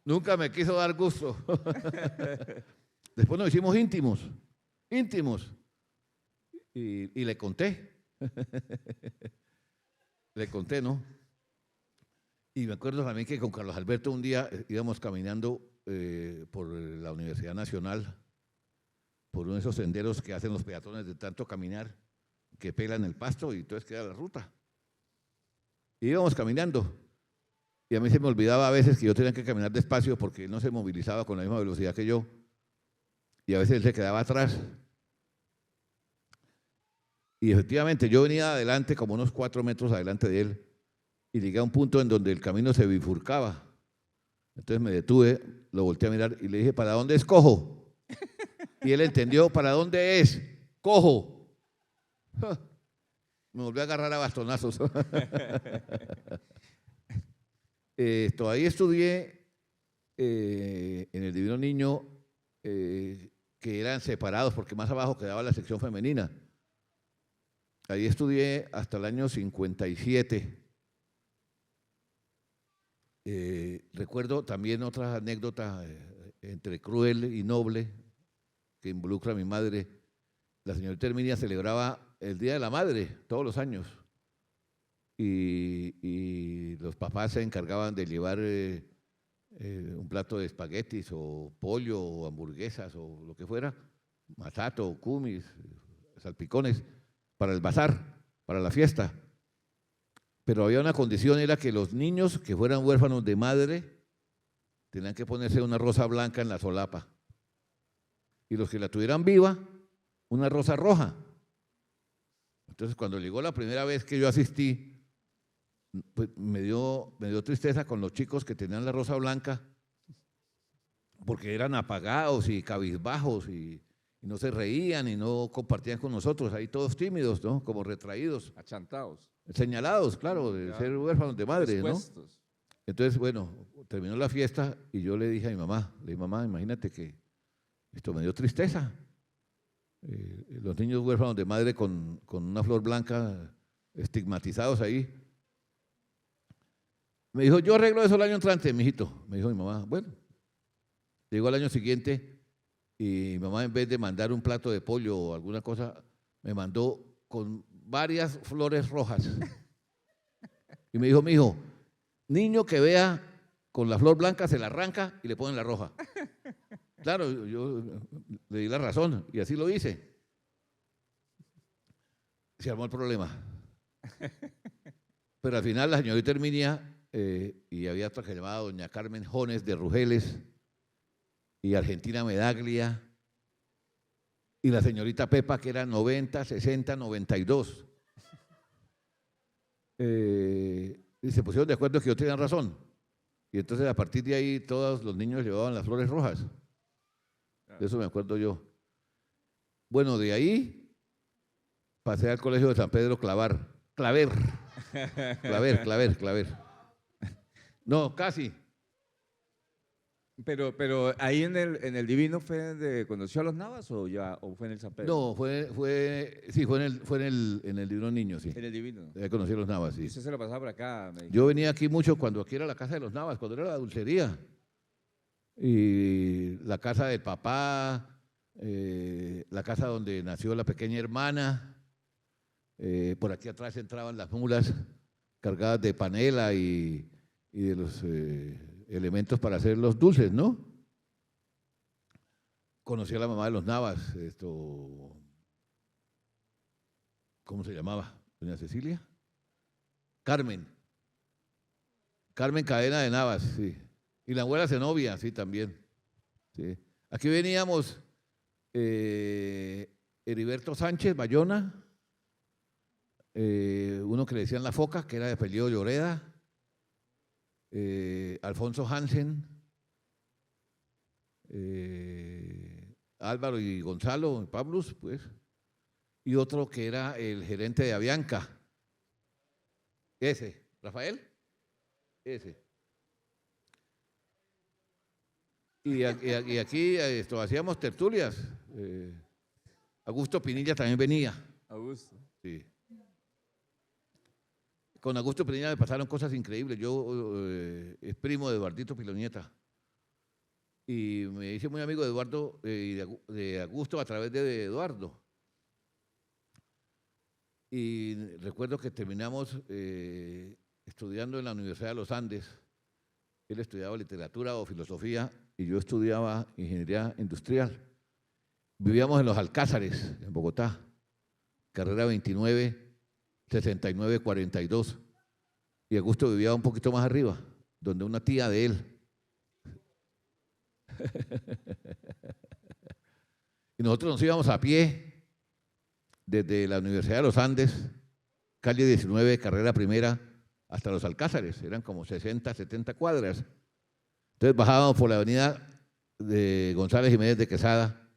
Nunca me quiso dar gusto. Después nos hicimos íntimos. Y le conté. Le conté, ¿no? Y me acuerdo también que con Carlos Alberto un día íbamos caminando por la Universidad Nacional, por uno de esos senderos que hacen los peatones de tanto caminar, que pelan el pasto y entonces queda la ruta. Y íbamos caminando. Y a mí se me olvidaba a veces que yo tenía que caminar despacio porque él no se movilizaba con la misma velocidad que yo. Y a veces él se quedaba atrás. Y efectivamente yo venía adelante, como unos 4 metros adelante de él, y llegué a un punto en donde el camino se bifurcaba. Entonces me detuve, lo volteé a mirar y le dije, ¿para dónde es cojo? Y él entendió, ¿para dónde es? Cojo. Me volvió a agarrar a bastonazos. Todavía estudié en el Divino Niño, que eran separados porque más abajo quedaba la sección femenina. Ahí estudié hasta el año 57. Recuerdo también otra anécdota entre cruel y noble que involucra a mi madre. La señorita Herminia celebraba el Día de la Madre todos los años y los papás se encargaban de llevar un plato de espaguetis o pollo o hamburguesas o lo que fuera masato, cumis, salpicones, para el bazar, para la fiesta. Pero había una condición, era que los niños que fueran huérfanos de madre tenían que ponerse una rosa blanca en la solapa. Y los que la tuvieran viva, una rosa roja. Entonces, cuando llegó la primera vez que yo asistí, pues me dio tristeza con los chicos que tenían la rosa blanca, porque eran apagados y cabizbajos y no se reían y no compartían con nosotros, ahí todos tímidos, ¿no? Como retraídos. Achantados. Señalados, claro, de ser huérfanos de madre, Expuestos. ¿no? Entonces, bueno, terminó la fiesta y yo le dije a mi mamá, mamá, imagínate que esto me dio tristeza. Los niños huérfanos de madre con una flor blanca, estigmatizados ahí. Me dijo, yo arreglo eso el año entrante, mijito. Me dijo mi mamá, bueno. Llegó al año siguiente y mi mamá, en vez de mandar un plato de pollo o alguna cosa, me mandó con varias flores rojas. Y me dijo, mijo, niño que vea con la flor blanca se la arranca y le ponen la roja. Claro, yo le di la razón y así lo hice. Se armó el problema. Pero al final la señorita Herminia y había otra que llamaba doña Carmen Jones de Rugeles y Argentina Medaglia y la señorita Pepa, que era 90, 60, 92. Y se pusieron de acuerdo que yo tenía razón. Y entonces a partir de ahí todos los niños llevaban las flores rojas. De eso me acuerdo yo. Bueno, de ahí pasé al colegio de San Pedro Claver. No, casi. Pero ahí en el Divino fue donde conoció a los Navas o fue en el San Pedro. No, fue en el Divino Niño, sí. En el Divino. Ahí conocí a los Navas, sí. Y usted se lo pasaba por acá. Yo venía aquí mucho cuando aquí era la casa de los Navas, cuando era la dulcería. Y la casa del papá, la casa donde nació la pequeña hermana. Por aquí atrás entraban las mulas cargadas de panela y de los elementos para hacer los dulces, ¿no? Conocí a la mamá de los Navas, ¿cómo se llamaba? ¿Doña Cecilia? Carmen Cadena de Navas, sí. Y la abuela Zenobia, sí, también. Sí. Aquí veníamos Heriberto Sánchez Bayona, uno que le decían La Foca, que era de apellido Lloreda, Alfonso Hansen, Álvaro y Gonzalo Pablus, pues, y otro que era el gerente de Avianca, ese, Rafael, ese. Y aquí hacíamos tertulias. Augusto Pinilla también venía. Augusto. Sí. Con Augusto Pinilla me pasaron cosas increíbles. Yo es primo de Eduardito Pilonieta. Y me hice muy amigo de Eduardo y de Augusto a través de Eduardo. Y recuerdo que terminamos estudiando en la Universidad de los Andes. Él estudiaba literatura o filosofía y yo estudiaba ingeniería industrial. Vivíamos en los Alcázares, en Bogotá, carrera 29, 69, 42. Y Augusto vivía un poquito más arriba, donde una tía de él. Y nosotros nos íbamos a pie desde la Universidad de los Andes, calle 19, carrera primera, hasta los Alcázares. Eran como 60, 70 cuadras. Entonces bajábamos por la avenida de González Jiménez de Quesada,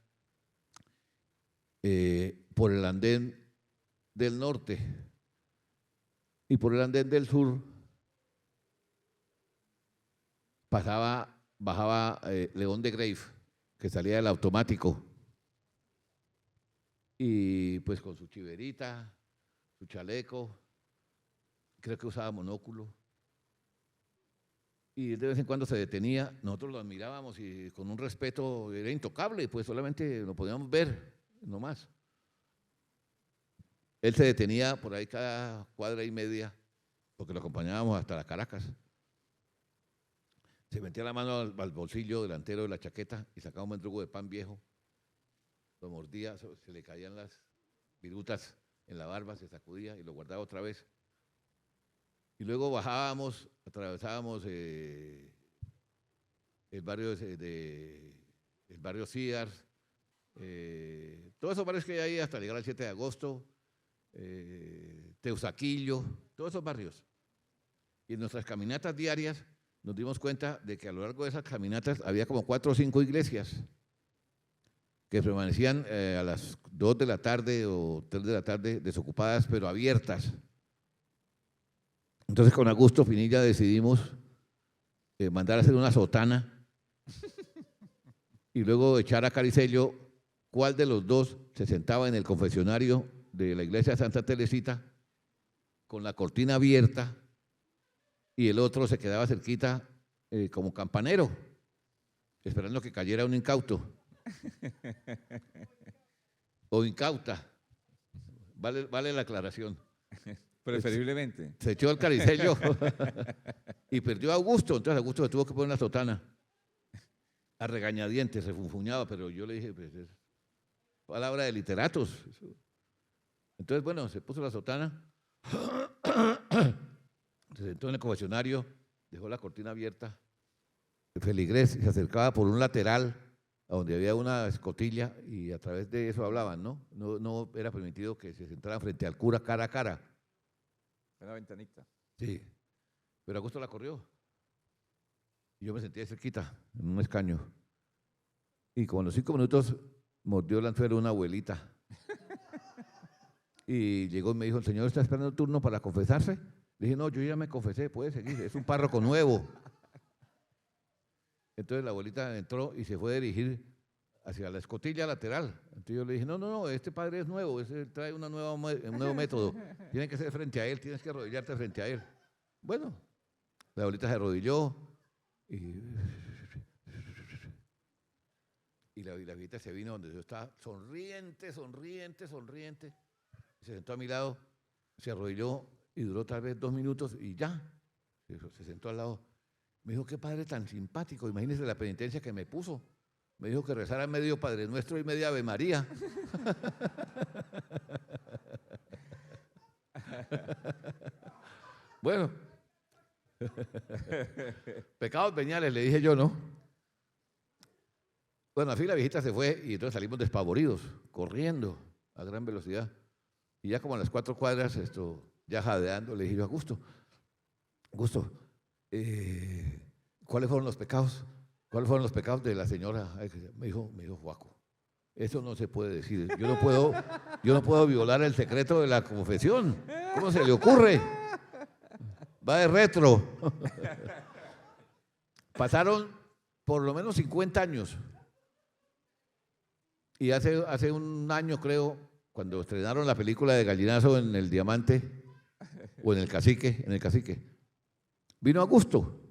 por el andén del norte y por el andén del sur bajaba León de Grave, que salía del automático y pues con su chiverita, su chaleco, creo que usaba monóculo. Y de vez en cuando se detenía, nosotros lo admirábamos y con un respeto, era intocable, pues solamente lo podíamos ver, no más. Él se detenía por ahí cada cuadra y media, porque lo acompañábamos hasta las Caracas. Se metía la mano al bolsillo delantero de la chaqueta y sacaba un mendrugo de pan viejo. lo mordía, se le caían las virutas en la barba, se sacudía y lo guardaba otra vez. Y luego bajábamos, atravesábamos el barrio el barrio Sears, todos esos barrios que hay ahí hasta llegar al 7 de agosto, Teusaquillo, todos esos barrios. Y en nuestras caminatas diarias nos dimos cuenta de que a lo largo de esas caminatas había como 4 o 5 iglesias que permanecían a las 2 de la tarde o 3 de la tarde desocupadas, pero abiertas. Entonces con Augusto Pinilla decidimos mandar a hacer una sotana y luego echar a Caricello cuál de los dos se sentaba en el confesionario de la iglesia de Santa Teresita con la cortina abierta y el otro se quedaba cerquita como campanero, esperando que cayera un incauto o incauta. Vale la aclaración. Preferiblemente. Se echó al Caricello y perdió a Augusto. Entonces Augusto se tuvo que poner una sotana a regañadientes, se funfuñaba, pero yo le dije, pues es palabra de literatos. Entonces, bueno, se puso la sotana, se sentó en el confesionario, dejó la cortina abierta. El feligrés se acercaba por un lateral a donde había una escotilla y a través de eso hablaban, ¿no? No era permitido que se sentaran frente al cura cara a cara. Una ventanita. Sí, pero Augusto la corrió. Y yo me sentí cerquita, en un escaño. Y como en los 5 minutos mordió el anzuelo una abuelita. Y llegó y me dijo, ¿el señor está esperando el turno para confesarse? Le dije, no, yo ya me confesé, puede seguir, es un párroco nuevo. Entonces la abuelita entró y se fue a dirigir hacia la escotilla lateral. Entonces yo le dije, no, este padre es nuevo, trae un nuevo método. Tiene que ser frente a él, tienes que arrodillarte frente a él. Bueno, la abuelita se arrodilló y la viejita se vino donde yo estaba, sonriente. Se sentó a mi lado, se arrodilló y duró tal vez 2 minutos y ya, se sentó al lado. Me dijo, qué padre tan simpático, imagínese la penitencia que me puso. Me dijo que rezara medio Padre Nuestro y media Ave María. Bueno, pecados veniales, le dije yo, ¿no? Bueno, así la viejita se fue y entonces salimos despavoridos, corriendo a gran velocidad. Y ya como a las 4 cuadras, ya jadeando, le dije yo, Augusto, ¿cuáles fueron los pecados? ¿Cuáles fueron los pecados de la señora? Me dijo Juaco, eso no se puede decir. Yo no puedo violar el secreto de la confesión. ¿Cómo se le ocurre? Va de retro. Pasaron por lo menos 50 años. Y hace un año, creo, cuando estrenaron la película de Gallinazo en el Diamante, o en el Cacique, vino Augusto.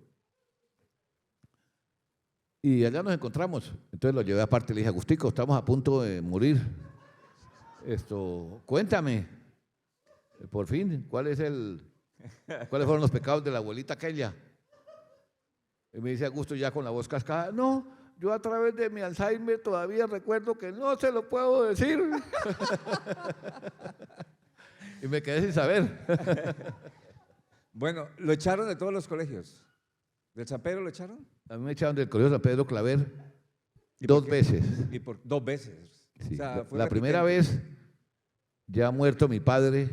Y allá nos encontramos. Entonces lo llevé aparte y le dije, Agustico, estamos a punto de morir. Cuéntame, por fin, ¿cuáles fueron los pecados de la abuelita aquella? Y me dice Augusto ya con la voz cascada, no, yo a través de mi Alzheimer todavía recuerdo que no se lo puedo decir. Y me quedé sin saber. Bueno, lo echaron de todos los colegios. ¿Del San Pedro lo echaron? A mí me echaron del colegio San Pedro Claver 2 veces. ¿Y por 2 veces? Sí. O sea, La primera vez, ya muerto mi padre,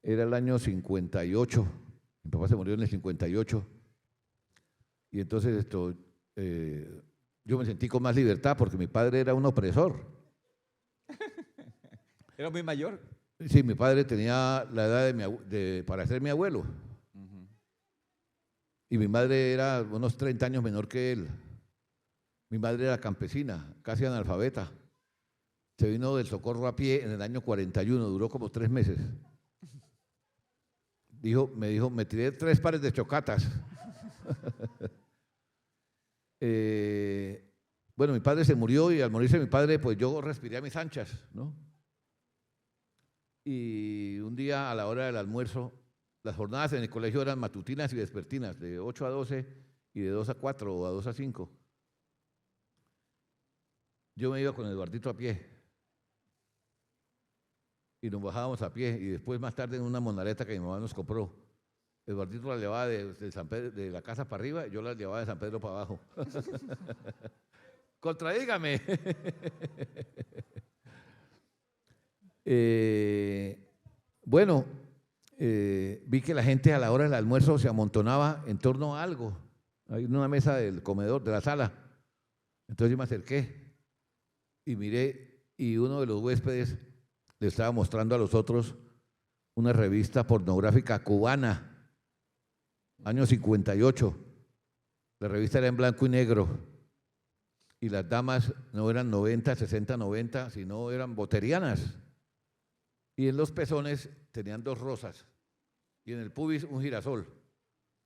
era el año 58. Mi papá se murió en el 58. Y entonces yo me sentí con más libertad porque mi padre era un opresor. ¿Era muy mayor? Sí, mi padre tenía la edad para ser mi abuelo. Y mi madre era unos 30 años menor que él. Mi madre era campesina, casi analfabeta. Se vino del Socorro a pie en el año 41, duró como 3 meses. Me dijo, me tiré 3 pares de chocatas. Bueno, mi padre se murió y al morirse mi padre, pues yo respiré a mis anchas, ¿no? Y un día a la hora del almuerzo, las jornadas en el colegio eran matutinas y vespertinas, de 8 a 12 y de 2 a 4 o a 2 a 5. yo me iba con Eduardito a pie y nos bajábamos a pie y después más tarde en una monareta que mi mamá nos compró. Eduardito la llevaba de San Pedro, de la casa para arriba y yo la llevaba de San Pedro para abajo. Contradígame. Bueno, vi que la gente a la hora del almuerzo se amontonaba en torno a algo. Hay una mesa del comedor, de la sala. Entonces yo me acerqué y miré y uno de los huéspedes le estaba mostrando a los otros una revista pornográfica cubana, año 58. La revista era en blanco y negro y las damas no eran 90, 60, 90, sino eran boterianas. Y en los pezones tenían 2 rosas y en el pubis un girasol.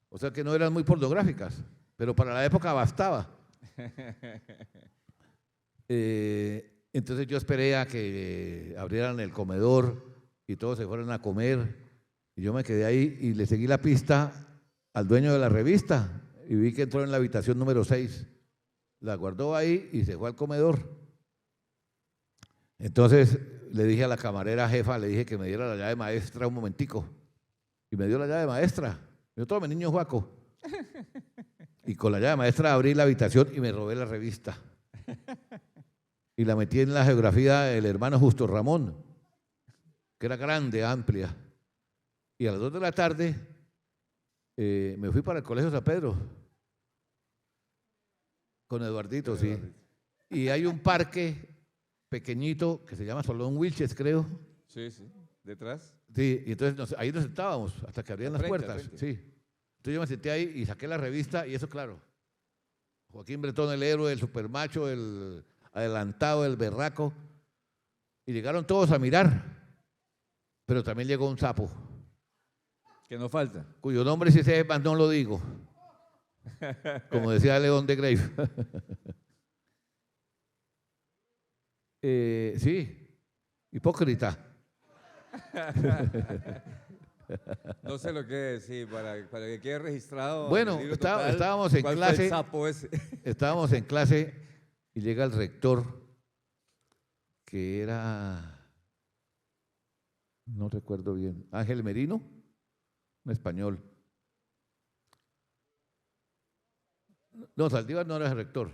O sea que no eran muy pornográficas, pero para la época bastaba. Entonces yo esperé a que abrieran el comedor y todos se fueran a comer. Y yo me quedé ahí y le seguí la pista al dueño de la revista y vi que entró en la habitación número 6. La guardó ahí y se fue al comedor. Entonces le dije a la camarera jefa, le dije que me diera la llave maestra un momentico. Y me dio la llave maestra. Yo tome, niño Juaco. Y con la llave maestra abrí la habitación y me robé la revista. Y la metí en la geografía del hermano Justo Ramón, que era grande, amplia. Y a las 2 de la tarde me fui para el Colegio San Pedro. Con Eduardito, sí. Y hay un parque pequeñito que se llama Solón Wilches, creo. Sí, sí. ¿Detrás? Sí, y entonces ahí nos sentábamos hasta que abrían las puertas. Sí. Entonces yo me senté ahí y saqué la revista y eso, claro. Joaquín Bretón, el héroe, el supermacho, el adelantado, el berraco. Y llegaron todos a mirar. Pero también llegó un sapo. Que no falta. Cuyo nombre, si sepa, no lo digo. Como decía León de Grave. Sí, hipócrita. No sé lo que decir, para que quede registrado. Bueno, estábamos en clase. El sapo ese? Estábamos en clase y llega el rector, que era, no recuerdo bien, Ángel Merino, un español. No, Saldívar no era el rector.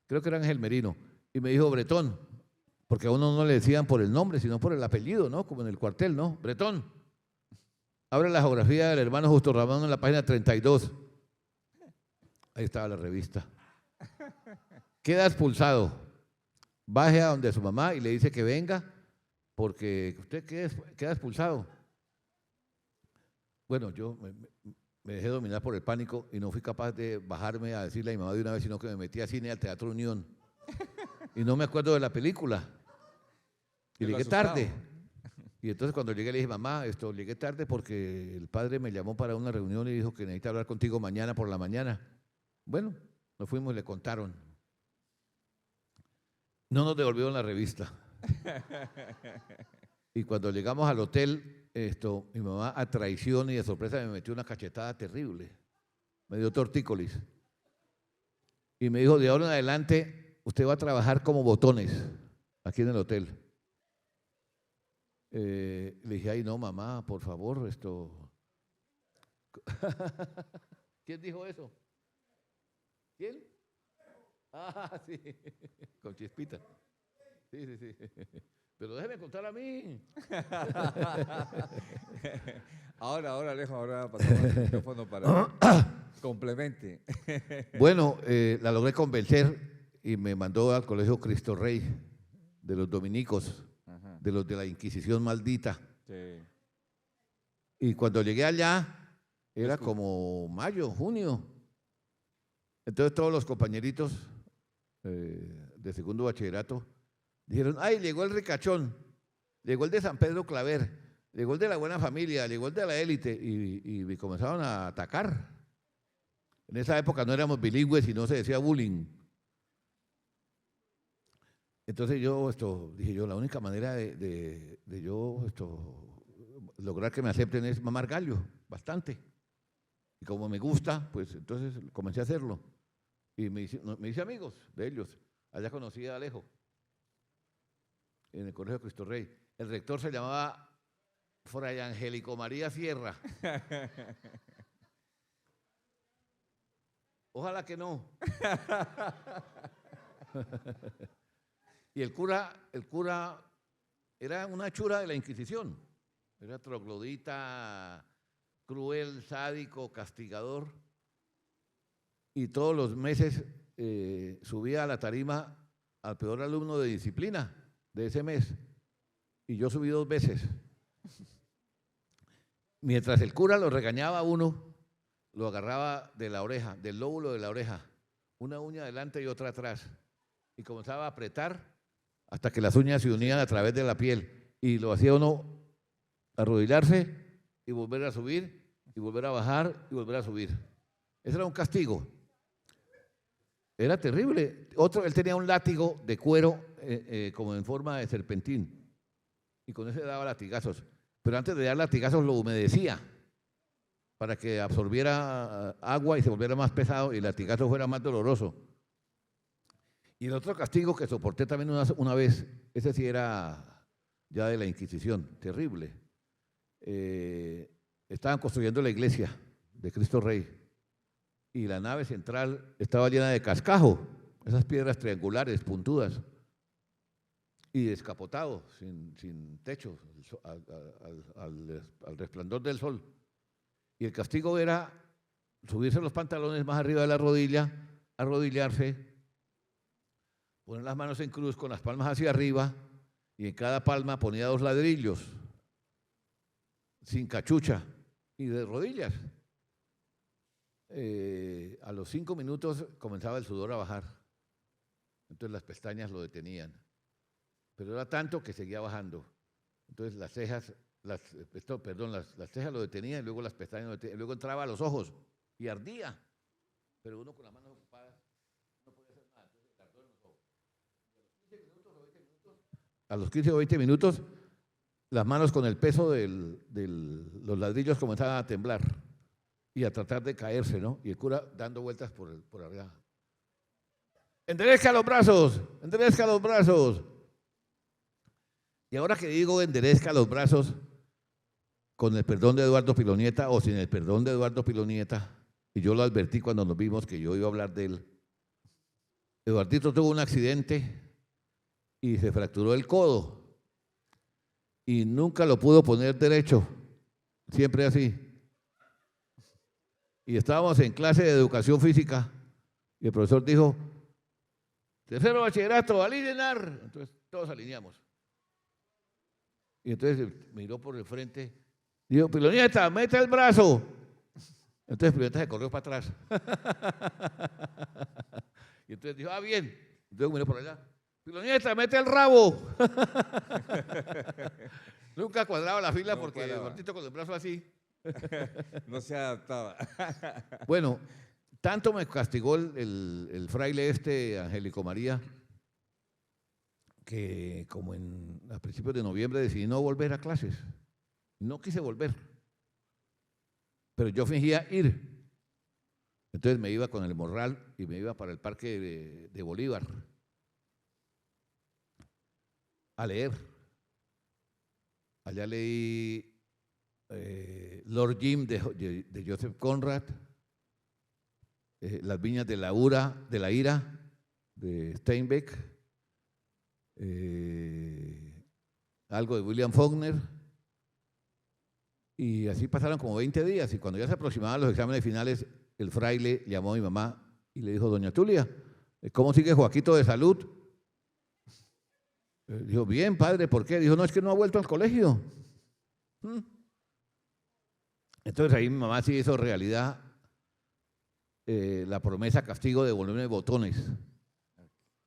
Creo que era Ángel Merino. Y me dijo, Bretón, porque a uno no le decían por el nombre, sino por el apellido, ¿no? Como en el cuartel, ¿no? Bretón, abre la geografía del hermano Justo Ramón en la página 32. Ahí estaba la revista. Queda expulsado. Baje a donde su mamá y le dice que venga, porque usted queda expulsado. Bueno, yo me dejé dominar por el pánico y no fui capaz de bajarme a decirle a mi mamá de una vez, sino que me metí a cine al Teatro Unión. Y no me acuerdo de la película. Y llegué tarde. Y entonces cuando llegué le dije, mamá, llegué tarde porque el padre me llamó para una reunión y dijo que necesita hablar contigo mañana por la mañana. Bueno, nos fuimos y le contaron. No nos devolvieron la revista. Y cuando llegamos al hotel, mi mamá a traición y de sorpresa me metió una cachetada terrible. Me dio tortícolis. Y me dijo, de ahora en adelante, usted va a trabajar como botones aquí en el hotel. Le dije, ay no, mamá, por favor, ¿Quién dijo eso? ¿Quién? Ah, sí, con Chispita. Sí. Pero déjeme contar a mí. Ahora, Alejo, ahora pasamos el micrófono para complemente. Bueno, la logré convencer y me mandó al Colegio Cristo Rey de los dominicos, de los de la Inquisición maldita. Sí. Y cuando llegué allá, era como mayo, junio. Entonces todos los compañeritos de segundo bachillerato dijeron, ay, llegó el ricachón, llegó el de San Pedro Claver, llegó el de la buena familia, llegó el de la élite, y me comenzaron a atacar. En esa época no éramos bilingües y no se decía bullying. Entonces dije yo, la única manera de yo lograr que me acepten es mamar gallo, bastante. Y como me gusta, pues entonces comencé a hacerlo. Y me hice amigos de ellos. Allá conocí a Alejo, en el Colegio Cristo Rey. El rector se llamaba Fray Angélico María Sierra. Ojalá que no. Y el cura era una chura de la Inquisición. Era troglodita, cruel, sádico, castigador. Y todos los meses subía a la tarima al peor alumno de disciplina de ese mes. Y yo subí 2 veces. Mientras el cura lo regañaba a uno, lo agarraba de la oreja, del lóbulo de la oreja, una uña adelante y otra atrás. Y comenzaba a apretar hasta que las uñas se unían a través de la piel. Y lo hacía uno arrodillarse y volver a subir, y volver a bajar y volver a subir. Ese era un castigo. Era terrible. Él tenía un látigo de cuero como en forma de serpentín. Y con ese daba latigazos. Pero antes de dar latigazos lo humedecía para que absorbiera agua y se volviera más pesado y el latigazo fuera más doloroso. Y el otro castigo que soporté también una vez, ese sí era ya de la Inquisición, terrible. Estaban construyendo la iglesia de Cristo Rey y la nave central estaba llena de cascajo, esas piedras triangulares, puntudas, y descapotado, sin techo, al resplandor del sol. Y el castigo era subirse los pantalones más arriba de la rodilla, arrodillarse, poner las manos en cruz con las palmas hacia arriba y en cada palma ponía 2 ladrillos, sin cachucha y de rodillas. A los 5 minutos comenzaba el sudor a bajar, entonces las pestañas lo detenían. Pero era tanto que seguía bajando. Entonces las cejas, las cejas lo detenían y luego las pestañas lo detenían. Luego entraba a los ojos y ardía. Pero uno con las manos ocupadas no podía hacer nada. Entonces tardó en los ojos. A los 15 o 20 minutos, las manos con el peso de los ladrillos comenzaban a temblar y a tratar de caerse, ¿no? Y el cura dando vueltas por arriba. ¡Enderezca los brazos! ¡Enderezca los brazos! Y ahora que digo enderezca los brazos, con el perdón de Eduardo Pilonieta o sin el perdón de Eduardo Pilonieta, y yo lo advertí cuando nos vimos que yo iba a hablar de él. Eduardito tuvo un accidente y se fracturó el codo y nunca lo pudo poner derecho, siempre así. Y estábamos en clase de educación física y el profesor dijo, 3º bachillerato, alinear. Entonces todos alineamos. Y entonces miró por el frente y dijo, Pilonieta, mete el brazo. Entonces Pilonieta se corrió para atrás. Y entonces dijo, bien. Entonces miró por allá, Pilonieta, mete el rabo. Nunca cuadraba la fila porque el gordito con el brazo así. No se adaptaba. Bueno, tanto me castigó el fraile Angélico María, que como a principios de noviembre decidí no volver a clases. No quise volver. Pero yo fingía ir. Entonces me iba con el morral y me iba para el parque de Bolívar a leer. Allá leí Lord Jim de Joseph Conrad, Las viñas de la ira de Steinbeck, algo de William Faulkner, y así pasaron como 20 días y cuando ya se aproximaban los exámenes finales, el fraile llamó a mi mamá y le dijo, doña Tulia, ¿cómo sigue Joaquito de salud? Dijo, bien, padre, ¿por qué? Dijo, no, es que no ha vuelto al colegio. Entonces ahí mi mamá sí hizo realidad la promesa castigo de devolverme botones.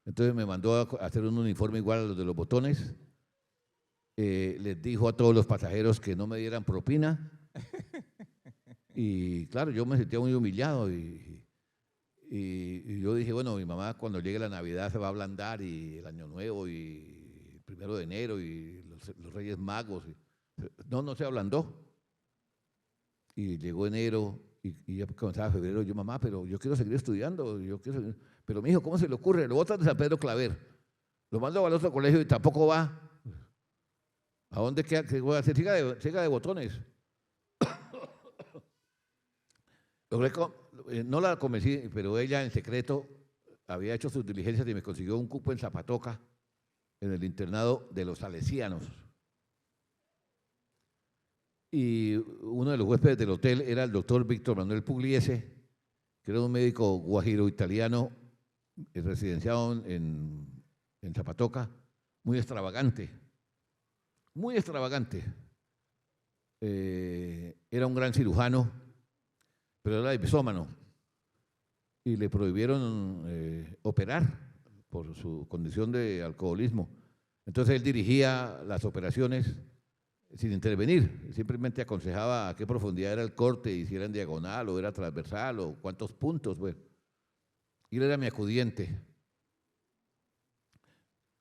Entonces me mandó a hacer un uniforme igual a los de los botones. Les dijo a todos los pasajeros que no me dieran propina. Y claro, yo me sentía muy humillado y yo dije, bueno, mi mamá cuando llegue la Navidad se va a ablandar y el Año Nuevo y el 1 de enero y los Reyes Magos. No se ablandó. Y llegó enero Y ya comenzaba febrero, yo, mamá, pero yo quiero seguir estudiando, pero mi hijo, ¿cómo se le ocurre? Lo botan de San Pedro Claver, lo mando al otro colegio y tampoco va. ¿A dónde queda? ¿Qué voy a hacer? Siga de botones. No la convencí, pero ella en secreto había hecho sus diligencias y me consiguió un cupo en Zapatoca, en el internado de los salesianos. Y uno de los huéspedes del hotel era el doctor Víctor Manuel Pugliese, que era un médico guajiro italiano residenciado en Zapatoca, muy extravagante, muy extravagante. Era un gran cirujano, pero era episómano, y le prohibieron operar por su condición de alcoholismo. Entonces él dirigía las operaciones sin intervenir, simplemente aconsejaba a qué profundidad era el corte y si era en diagonal o era transversal o cuántos puntos. Bueno, y él era mi acudiente,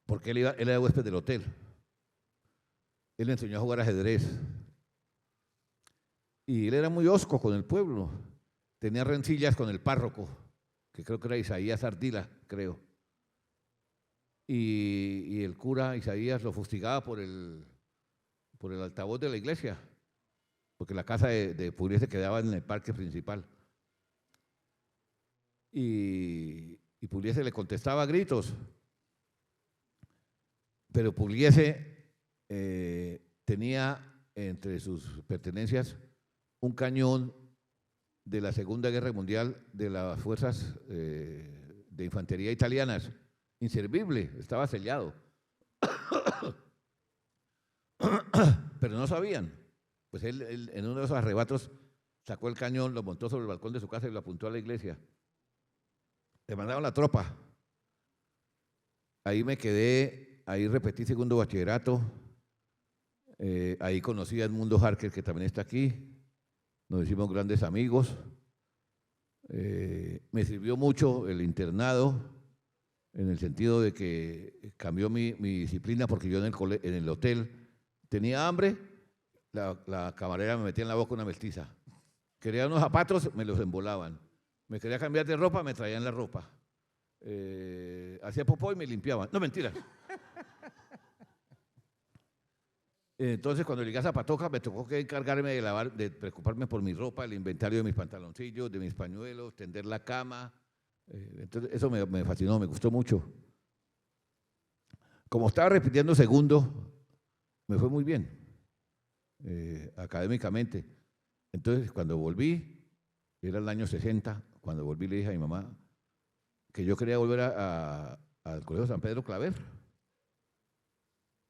porque él era huésped del hotel. Él le enseñó a jugar ajedrez y él era muy hosco con el pueblo, tenía rencillas con el párroco, que creo que era Isaías Ardila, creo, y el cura Isaías lo fustigaba por el altavoz de la iglesia, porque la casa de Pugliese quedaba en el parque principal. Y Pugliese le contestaba a gritos, pero Pugliese tenía entre sus pertenencias un cañón de la Segunda Guerra Mundial de las fuerzas de infantería italianas, inservible, estaba sellado. Pero no sabían. Pues él en uno de esos arrebatos sacó el cañón, lo montó sobre el balcón de su casa y lo apuntó a la iglesia. Le mandaron la tropa. Ahí me quedé, ahí repetí segundo bachillerato. Ahí conocí a Edmundo Harker, que también está aquí. Nos hicimos grandes amigos. Me sirvió mucho el internado, en el sentido de que cambió mi disciplina, porque yo en el hotel tenía hambre, la camarera me metía en la boca una mestiza. Quería unos zapatos, me los embolaban. Me quería cambiar de ropa, me traían la ropa. Hacía popó y me limpiaban. No, mentira. Entonces, cuando llegué a Zapatoca, me tocó que encargarme de lavar, de preocuparme por mi ropa, el inventario de mis pantaloncillos, de mis pañuelos, tender la cama. Entonces, eso me fascinó, me gustó mucho. Como estaba repitiendo segundo, me fue muy bien, académicamente. Entonces, cuando volví, era el año 60, cuando volví le dije a mi mamá que yo quería volver al Colegio San Pedro Claver.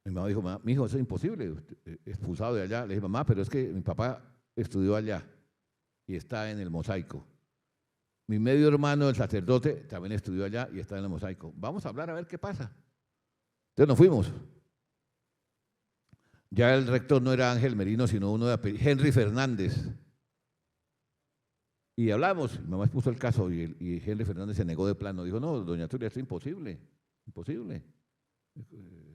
Mi mamá dijo, mi hijo, eso es imposible, expulsado de allá. Le dije, mamá, pero es que mi papá estudió allá y está en el Mosaico. Mi medio hermano, el sacerdote, también estudió allá y está en el Mosaico. Vamos a hablar a ver qué pasa. Entonces nos fuimos. Ya el rector no era Ángel Merino, sino uno de apellido, Henry Fernández. Y hablamos, mi mamá expuso el caso y Henry Fernández se negó de plano. Dijo, no, doña Tulia, esto es imposible, imposible.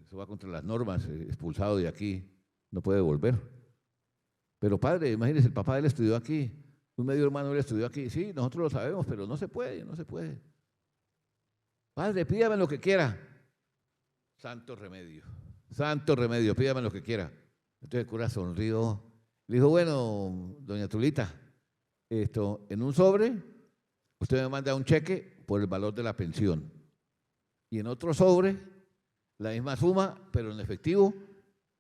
Eso va contra las normas, expulsado de aquí, no puede volver. Pero padre, imagínese, el papá de él estudió aquí, un medio hermano de él estudió aquí. Sí, nosotros lo sabemos, pero no se puede, no se puede. Padre, pídame lo que quiera. Santo remedio, pídame lo que quiera. Entonces el cura sonrió, le dijo, bueno, doña Tulita, en un sobre, usted me manda un cheque por el valor de la pensión. Y en otro sobre, la misma suma, pero en efectivo,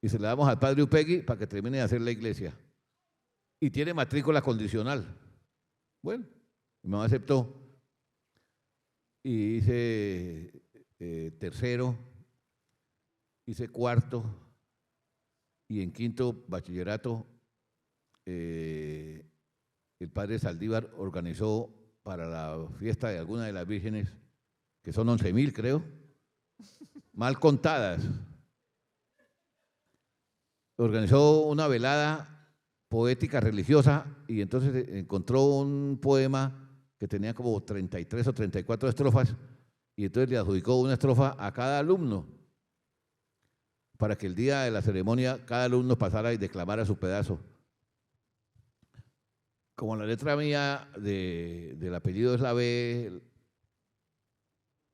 y se la damos al padre Upegui para que termine de hacer la iglesia. Y tiene matrícula condicional. Bueno, mi mamá aceptó. Y hice tercero, hice cuarto, y en quinto bachillerato, el padre Saldívar organizó para la fiesta de alguna de las vírgenes, que son 11.000 creo, mal contadas, organizó una velada poética religiosa y entonces encontró un poema que tenía como 33 o 34 estrofas y entonces le adjudicó una estrofa a cada alumno para que el día de la ceremonia cada alumno pasara y declamara su pedazo. como la letra mía del apellido es la B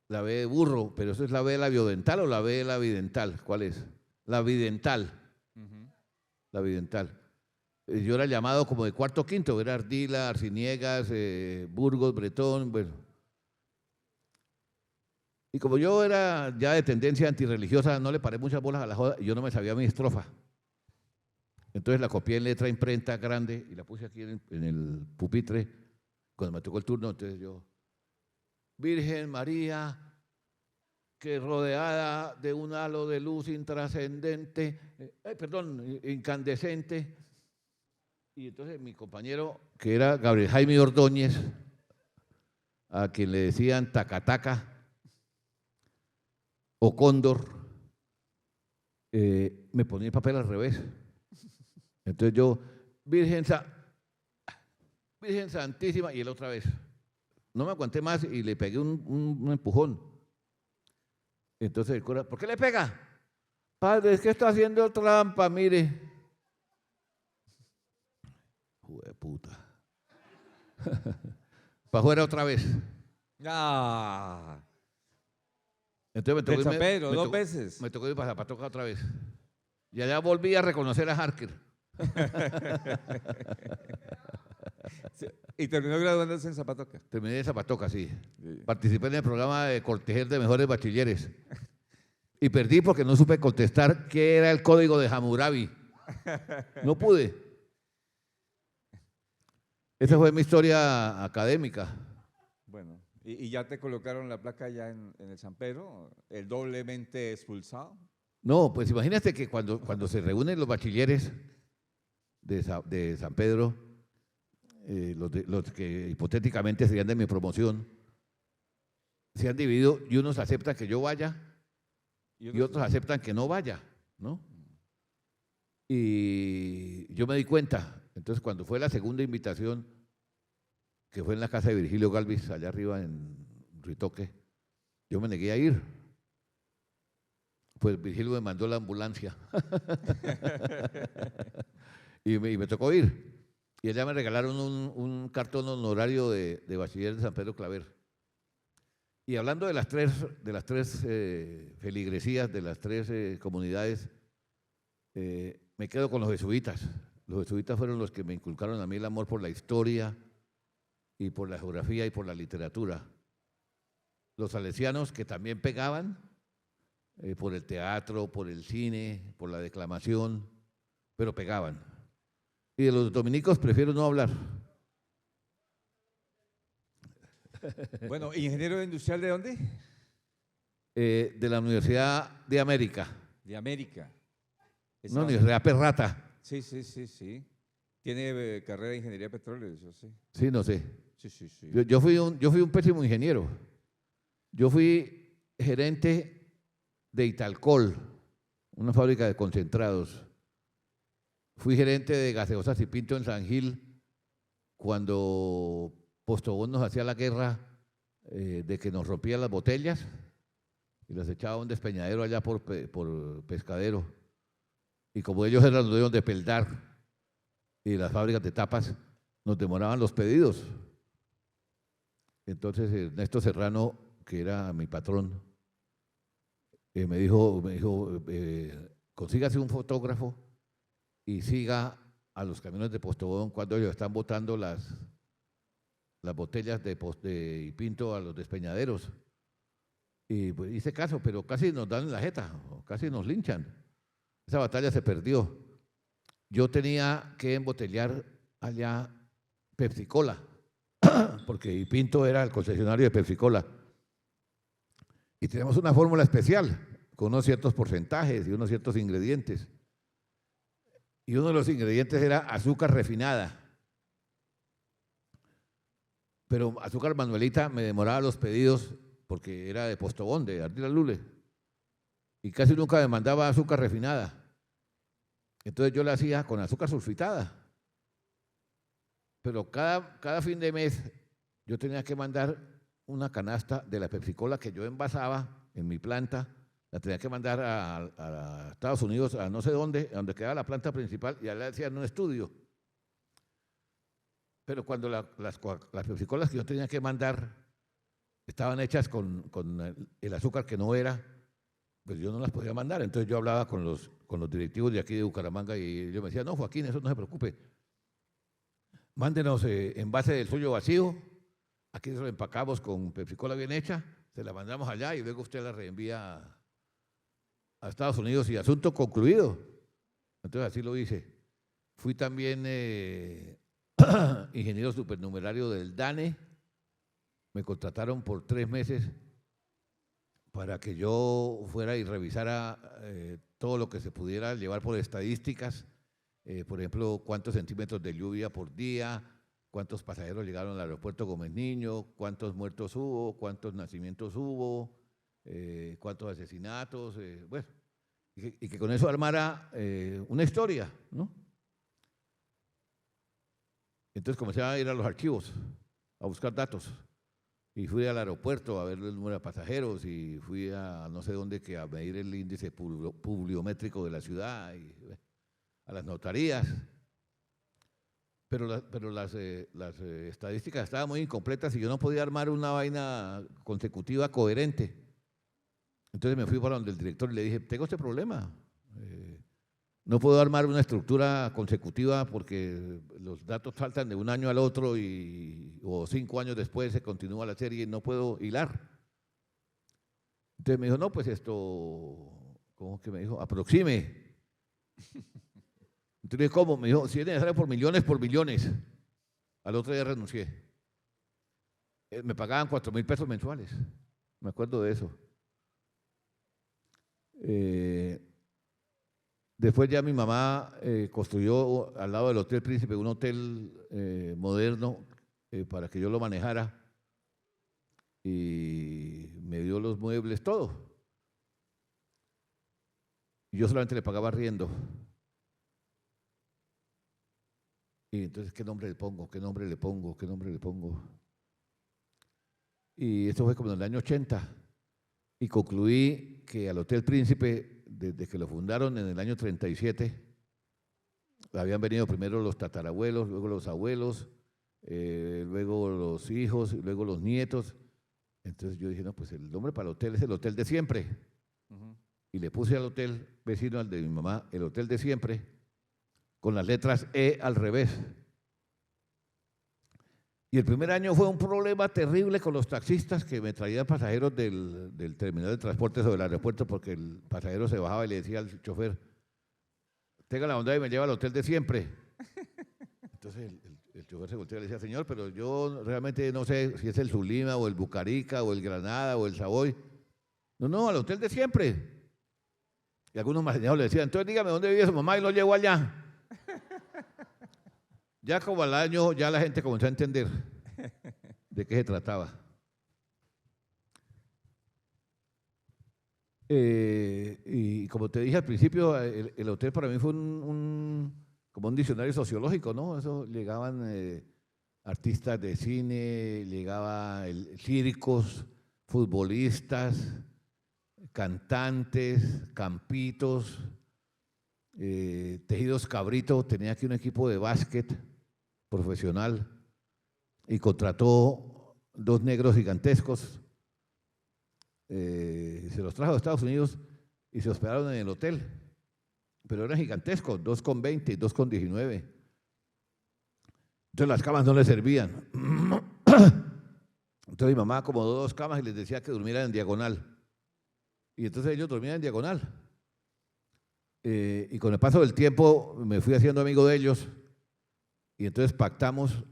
de burro, pero eso es la B de la biodental o la B de la bidental. ¿Cuál es? La bidental. La bidental. Yo era llamado como de cuarto o quinto, era Ardila, Arciniegas, Burgos, Bretón, bueno. Y como yo era ya de tendencia antirreligiosa, no le paré muchas bolas a la joda y yo no me sabía mi estrofa. Entonces la copié en letra imprenta grande y la puse aquí en el pupitre cuando me tocó el turno. Entonces yo, Virgen María, que rodeada de un halo de luz intrascendente, incandescente. Y entonces mi compañero, que era Gabriel Jaime Ordóñez, a quien le decían Tacataca o Cóndor, me ponía el papel al revés. Entonces yo, Virgen Santísima, y él otra vez. No me aguanté más y le pegué un empujón. Entonces el cura, ¿por qué le pega? Padre, es que está haciendo trampa, mire. Joder, puta. Para afuera otra vez. Ah, Entonces del San Pedro, 2 veces. Me tocó ir para Zapatoca otra vez. Y allá volví a reconocer a Harker. Y terminó graduándose en Zapatoca. Terminé en Zapatoca, sí. Participé en el programa de cortejer de mejores bachilleres. Y perdí porque no supe contestar qué era el código de Hammurabi. No pude. Esa fue mi historia académica. Bueno, ¿y ya te colocaron la placa ya en el San Pedro, el doblemente expulsado? No, pues imagínate que cuando se reúnen los bachilleres de San Pedro, los que hipotéticamente serían de mi promoción, se han dividido y unos aceptan que yo vaya y otros aceptan que no vaya, ¿no? Y yo me di cuenta. Entonces, cuando fue la segunda invitación, que fue en la casa de Virgilio Galvis, allá arriba en Ritoque, yo me negué a ir. Pues Virgilio me mandó la ambulancia y me tocó ir. Y allá me regalaron un cartón honorario de bachiller de San Pedro Claver. Y hablando de las tres feligresías, de las tres comunidades, me quedo con los jesuitas. Los jesuitas fueron los que me inculcaron a mí el amor por la historia y por la geografía y por la literatura. Los salesianos, que también pegaban por el teatro, por el cine, por la declamación, pero pegaban. Y de los dominicos prefiero no hablar. Bueno, ¿ingeniero industrial de dónde? De la Universidad de América. De América. No, Universidad Perrata. Sí. Tiene carrera de ingeniería de petróleo, yo sé. Sí, no sé. Sí. Yo fui un pésimo ingeniero. Yo fui gerente de Italcol, una fábrica de concentrados. Fui gerente de gaseosas y Pinto en San Gil cuando Postobón nos hacía la guerra de que nos rompía las botellas y las echaba a un despeñadero allá por Pescadero. Y como ellos eran los dueños de Peldar y las fábricas de tapas, nos demoraban los pedidos. Entonces Ernesto Serrano, que era mi patrón, me dijo, consígase un fotógrafo y siga a los camiones de Postobón cuando ellos están botando las botellas de Pinto a los despeñaderos. Y pues hice caso, pero casi nos dan en la jeta, casi nos linchan. Esa batalla se perdió. Yo tenía que embotellar allá Pepsi-Cola, porque Pinto era el concesionario de Pepsi-Cola. Y tenemos una fórmula especial, con unos ciertos porcentajes y unos ciertos ingredientes. Y uno de los ingredientes era azúcar refinada. Pero azúcar Manuelita me demoraba los pedidos porque era de Postobón, de Ardila Lule. Y casi nunca me mandaba azúcar refinada. Entonces yo la hacía con azúcar sulfitada. Pero cada fin de mes yo tenía que mandar una canasta de la Pepsi-Cola que yo envasaba en mi planta. La tenía que mandar a Estados Unidos, a no sé dónde, a donde quedaba la planta principal, y allá le hacían un estudio. Pero cuando las Pepsi-Colas que yo tenía que mandar estaban hechas con el azúcar que no era, pues yo no las podía mandar. Entonces yo hablaba con los directivos de aquí de Bucaramanga y ellos me decían, no, Joaquín, eso no se preocupe. Mándenos envase del suyo vacío, aquí se lo empacamos con Pepsi-Cola bien hecha, se la mandamos allá y luego usted la reenvía a Estados Unidos y asunto concluido. Entonces así lo hice. Fui también ingeniero supernumerario del DANE. Me contrataron por 3 meses para que yo fuera y revisara todo lo que se pudiera llevar por estadísticas. Por ejemplo, cuántos centímetros de lluvia por día, cuántos pasajeros llegaron al aeropuerto Gómez Niño, cuántos muertos hubo, cuántos nacimientos hubo, cuántos asesinatos, bueno, y que con eso armara una historia, ¿no? Entonces comencé a ir a los archivos, a buscar datos, y fui al aeropuerto a ver el número de pasajeros, y fui a no sé dónde que a medir el índice pluviométrico de la ciudad, y a las notarías. Pero las estadísticas estaban muy incompletas y yo no podía armar una vaina consecutiva coherente. Entonces me fui para donde el director y le dije, tengo este problema. No puedo armar una estructura consecutiva porque los datos saltan de un año al otro o 5 años después se continúa la serie y no puedo hilar. Entonces me dijo, no, pues esto, ¿cómo que me dijo? Aproxime. Entonces, ¿cómo? Me dijo, si es necesario por millones. Al otro día renuncié. Me pagaban 4.000 pesos mensuales. Me acuerdo de eso. Después ya mi mamá construyó al lado del Hotel Príncipe un hotel moderno para que yo lo manejara y me dio los muebles, todo. Y yo solamente le pagaba arriendo. Y entonces, ¿qué nombre le pongo? ¿Qué nombre le pongo? ¿Qué nombre le pongo? Y esto fue como en el año 80. Y concluí que al Hotel Príncipe, desde que lo fundaron en el año 37, habían venido primero los tatarabuelos, luego los abuelos, luego los hijos, luego los nietos. Entonces yo dije, no, pues el nombre para el hotel es el Hotel de Siempre. Y le puse al hotel vecino al de mi mamá, el Hotel de Siempre, con las letras E al revés. Y el primer año fue un problema terrible con los taxistas que me traían pasajeros del terminal de transportes o del aeropuerto porque el pasajero se bajaba y le decía al chofer, tenga la bondad y me lleva al Hotel de Siempre. Entonces el chofer se volteó y le decía, señor, pero yo realmente no sé si es el Zulima o el Bucarica o el Granada o el Savoy. No, al Hotel de Siempre. Y algunos maseñados le decían, entonces dígame dónde vive su mamá y lo llevo allá. Ya como al año, ya la gente comenzó a entender de qué se trataba. Y como te dije al principio, el hotel para mí fue como un diccionario sociológico, ¿no? Eso llegaban artistas de cine, llegaban circos, futbolistas, cantantes, campitos, Tejidos Cabrito tenía aquí un equipo de básquet profesional y contrató 2 negros gigantescos, se los trajo a Estados Unidos y se hospedaron en el hotel, pero eran gigantescos, 2,20 y 2,19. Entonces las camas no les servían. Entonces mi mamá acomodó 2 camas y les decía que durmieran en diagonal. Y entonces ellos dormían en diagonal. Y con el paso del tiempo me fui haciendo amigo de ellos y entonces pactamos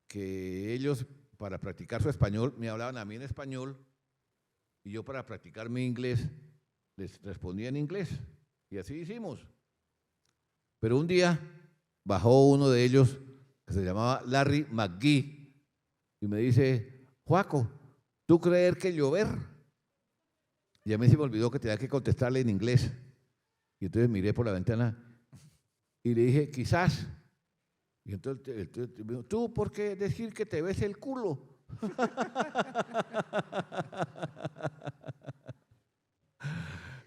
que ellos para practicar su español me hablaban a mí en español y yo para practicar mi inglés les respondía en inglés y así hicimos. Pero un día bajó uno de ellos que se llamaba Larry McGee y me dice, Joaco, ¿tú creer que llover? Y a mí se me olvidó que tenía que contestarle en inglés. Y entonces miré por la ventana y le dije, quizás. Y entonces me dijo, ¿tú por qué decir que te ves el culo?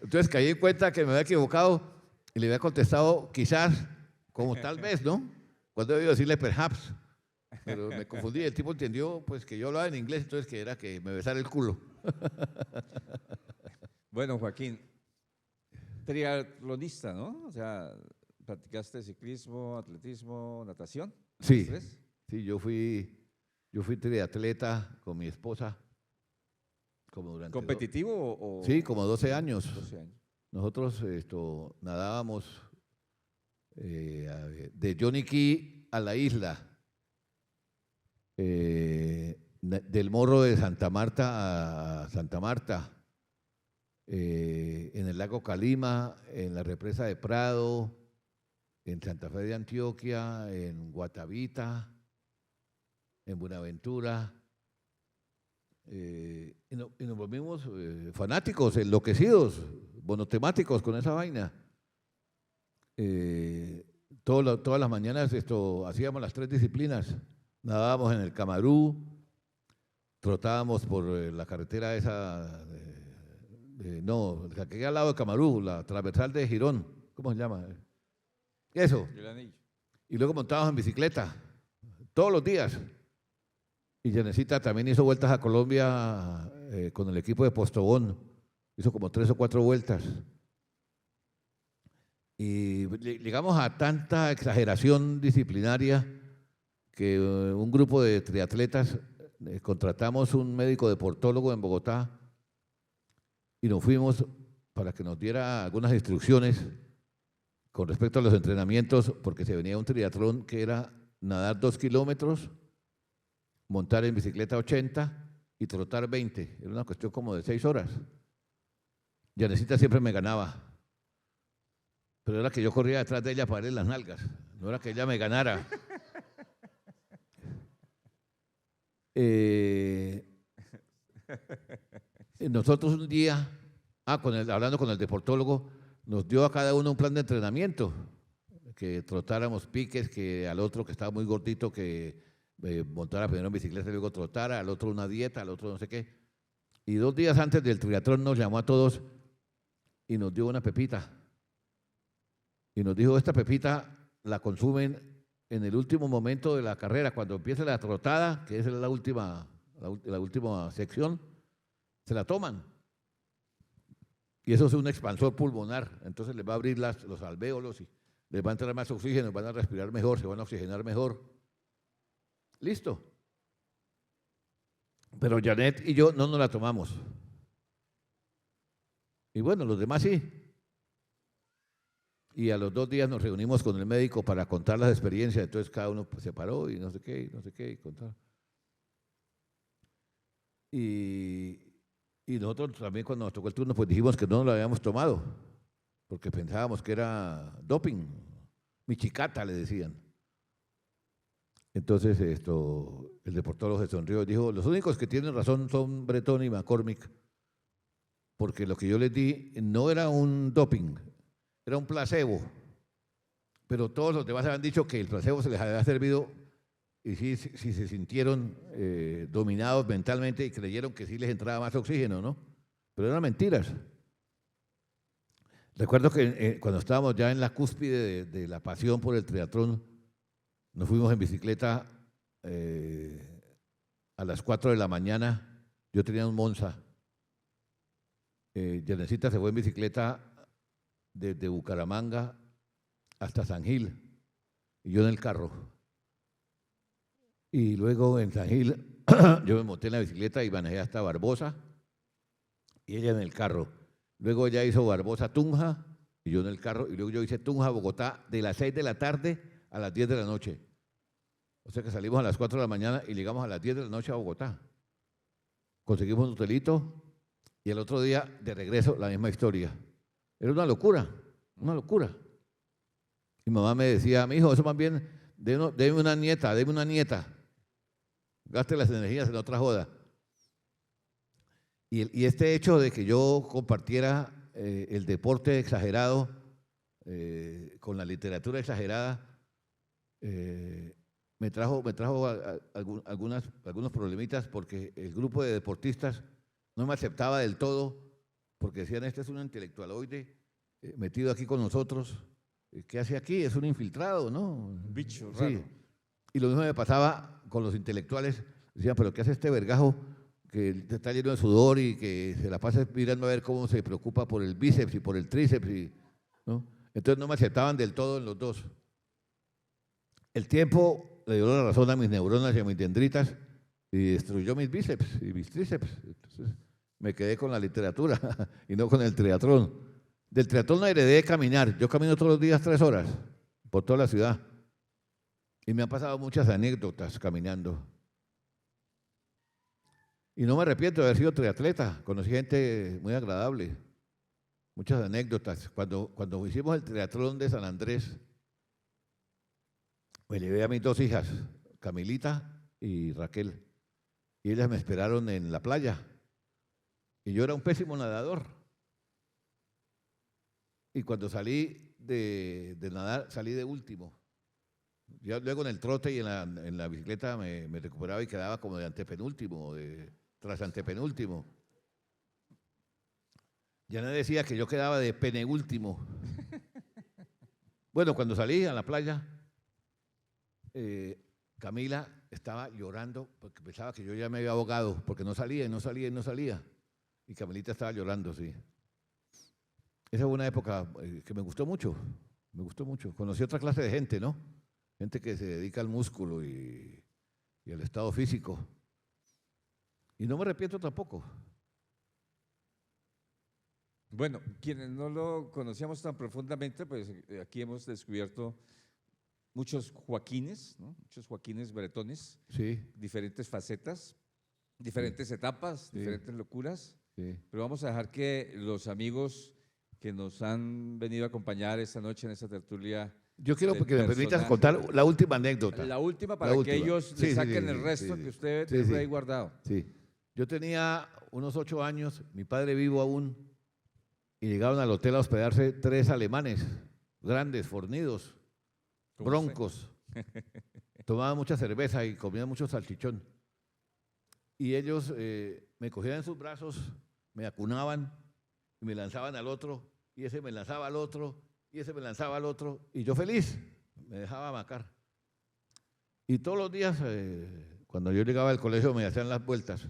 Entonces caí en cuenta que me había equivocado y le había contestado quizás, como tal vez, ¿no? cuando debió decirle perhaps, pero me confundí. El tipo entendió pues que yo hablaba en inglés, entonces que era que me besara el culo. Bueno, Joaquín, triatlonista, ¿no? O sea, practicaste ciclismo, atletismo, natación. Sí, ¿Los tres? sí, yo fui triatleta con mi esposa, como durante ¿Competitivo sí, como 12 años. 12 años. Nosotros nadábamos de Yoniquí a la isla, del Morro de Santa Marta a Santa Marta, en el lago Calima, en la represa de Prado, en Santa Fe de Antioquia, en Guatavita, en Buenaventura. Y nos volvimos fanáticos, enloquecidos, monotemáticos con esa vaina. Todas las mañanas hacíamos las 3 disciplinas. Nadábamos en el Camarú, trotábamos por la carretera esa, no, la que queda al lado de Camarú, la transversal de Girón, ¿cómo se llama? Eso. El anillo. Y luego montábamos en bicicleta, todos los días. Y Yanecita también hizo vueltas a Colombia con el equipo de Postobón. Hizo como 3 o 4 vueltas. Y llegamos a tanta exageración disciplinaria que un grupo de triatletas contratamos un médico deportólogo en Bogotá y nos fuimos para que nos diera algunas instrucciones con respecto a los entrenamientos, porque se venía un triatlón que era nadar 2 kilómetros, montar en bicicleta 80 y trotar 20. Era una cuestión como de 6 horas. Yanecita siempre me ganaba, pero era que yo corría detrás de ella para darle las nalgas, no era que ella me ganara. Nosotros un día, hablando con el deportólogo, nos dio a cada uno un plan de entrenamiento, que trotáramos piques, que al otro que estaba muy gordito que montara primero en bicicleta y luego trotara, al otro una dieta, al otro no sé qué. Y 2 días antes del triatlón nos llamó a todos y nos dio una pepita. Y nos dijo, esta pepita la consumen en el último momento de la carrera, cuando empiece la trotada, que es la última sección, se la toman. Y eso es un expansor pulmonar, entonces les va a abrir los alvéolos y les va a entrar más oxígeno, van a respirar mejor, se van a oxigenar mejor. Listo. Pero Janet y yo no nos la tomamos. Y bueno, los demás sí. Y a los 2 días nos reunimos con el médico para contar las experiencias. Entonces cada uno se paró y no sé qué, y contar. Y nosotros también cuando nos tocó el turno, pues dijimos que no nos lo habíamos tomado, porque pensábamos que era doping, michicata le decían. Entonces el deportólogo se sonrió y dijo, los únicos que tienen razón son Bretón y McCormick, porque lo que yo les di no era un doping, era un placebo, pero todos los demás habían dicho que el placebo se les había servido y sí se sintieron dominados mentalmente y creyeron que sí les entraba más oxígeno, ¿no? Pero eran mentiras. Recuerdo que cuando estábamos ya en la cúspide de la pasión por el triatlón, nos fuimos en bicicleta a las 4 de la mañana. Yo tenía un Monza. Yanecita se fue en bicicleta desde Bucaramanga hasta San Gil y yo en el carro. Y luego en San Gil yo me monté en la bicicleta y manejé hasta Barbosa y ella en el carro. Luego ella hizo Barbosa-Tunja y yo en el carro. Y luego yo hice Tunja-Bogotá de las 6 de la tarde a las 10 de la noche. O sea que salimos a las 4 de la mañana y llegamos a las 10 de la noche a Bogotá. Conseguimos un hotelito y el otro día de regreso la misma historia. Era una locura, una locura. Mi mamá me decía, mi hijo, eso más bien, deme una nieta, gaste las energías en otra joda. Y este hecho de que yo compartiera el deporte exagerado con la literatura exagerada me trajo algunos problemitas, porque el grupo de deportistas no me aceptaba del todo, porque decían, este es un intelectualoide metido aquí con nosotros, ¿qué hace aquí? Es un infiltrado, ¿no? Un bicho raro. Sí. Y lo mismo me pasaba con los intelectuales. Decían, pero ¿qué hace este vergajo que está lleno de sudor y que se la pasa mirando a ver cómo se preocupa por el bíceps y por el tríceps? ¿No? Entonces no me aceptaban del todo en los dos. El tiempo le dio la razón a mis neuronas y a mis dendritas y destruyó mis bíceps y mis tríceps. Entonces me quedé con la literatura y no con el triatlón. Del triatlón heredé de caminar. Yo camino todos los días 3 horas por toda la ciudad. Y me han pasado muchas anécdotas caminando. Y no me arrepiento de haber sido triatleta. Conocí gente muy agradable. Muchas anécdotas. Cuando hicimos el triatlón de San Andrés, me llevé a mis 2 hijas, Camilita y Raquel. Y ellas me esperaron en la playa. Y yo era un pésimo nadador. Y cuando salí de nadar, salí de último. Ya luego en el trote y en la bicicleta me recuperaba y quedaba como de antepenúltimo, tras antepenúltimo. Ya nadie decía que yo quedaba de penúltimo. Bueno, cuando salí a la playa, Camila estaba llorando porque pensaba que yo ya me había ahogado, porque no salía y no salía y no salía. Y Camilita estaba llorando, sí. Esa fue una época que me gustó mucho, me gustó mucho. Conocí otra clase de gente, ¿no? Gente que se dedica al músculo y al estado físico. Y no me arrepiento tampoco. Bueno, quienes no lo conocíamos tan profundamente, pues aquí hemos descubierto muchos Joaquines, ¿no? Muchos Joaquines bretones, Sí. diferentes facetas, diferentes etapas, Sí. diferentes locuras. Sí. Pero vamos a dejar que los amigos que nos han venido a acompañar esta noche en esta tertulia. Yo quiero del que me permitas personaje. contar la última anécdota. La última para La que última. ellos Sí, le sí, saquen sí, el resto sí, que usted sí, tiene sí. ahí guardado. Sí. Yo tenía unos 8 años, mi padre vivo aún, y llegaron al hotel a hospedarse 3 alemanes, grandes, fornidos, Como broncos. Tomaban mucha cerveza y comían mucho salchichón. Y ellos me cogían en sus brazos, me acunaban y me lanzaban al otro, y ese me lanzaba al otro, y ese me lanzaba al otro, y yo feliz, me dejaba macar. Y todos los días, cuando yo llegaba al colegio, me hacían las vueltas.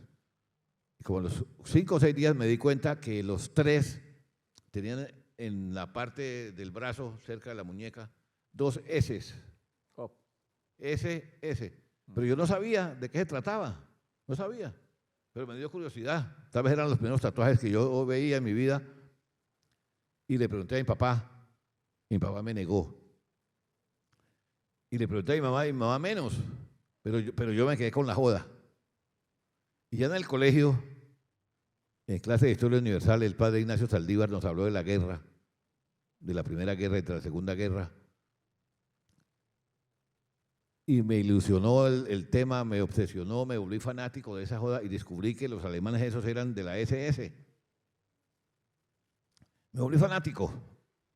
Y como a los 5 o 6 días me di cuenta que los 3 tenían en la parte del brazo, cerca de la muñeca, 2 S's. Oh. S. Pero yo no sabía de qué se trataba, no sabía. Pero me dio curiosidad. Tal vez eran los primeros tatuajes que yo veía en mi vida. Y le pregunté a mi papá. Mi papá me negó. Y le pregunté a mi mamá menos. Pero yo me quedé con la joda. Y ya en el colegio, en clase de Historia Universal, el padre Ignacio Saldívar nos habló de la guerra, de la Primera Guerra y de la Segunda Guerra. Y me ilusionó el tema, me obsesionó, me volví fanático de esa joda y descubrí que los alemanes esos eran de la SS. Me volví fanático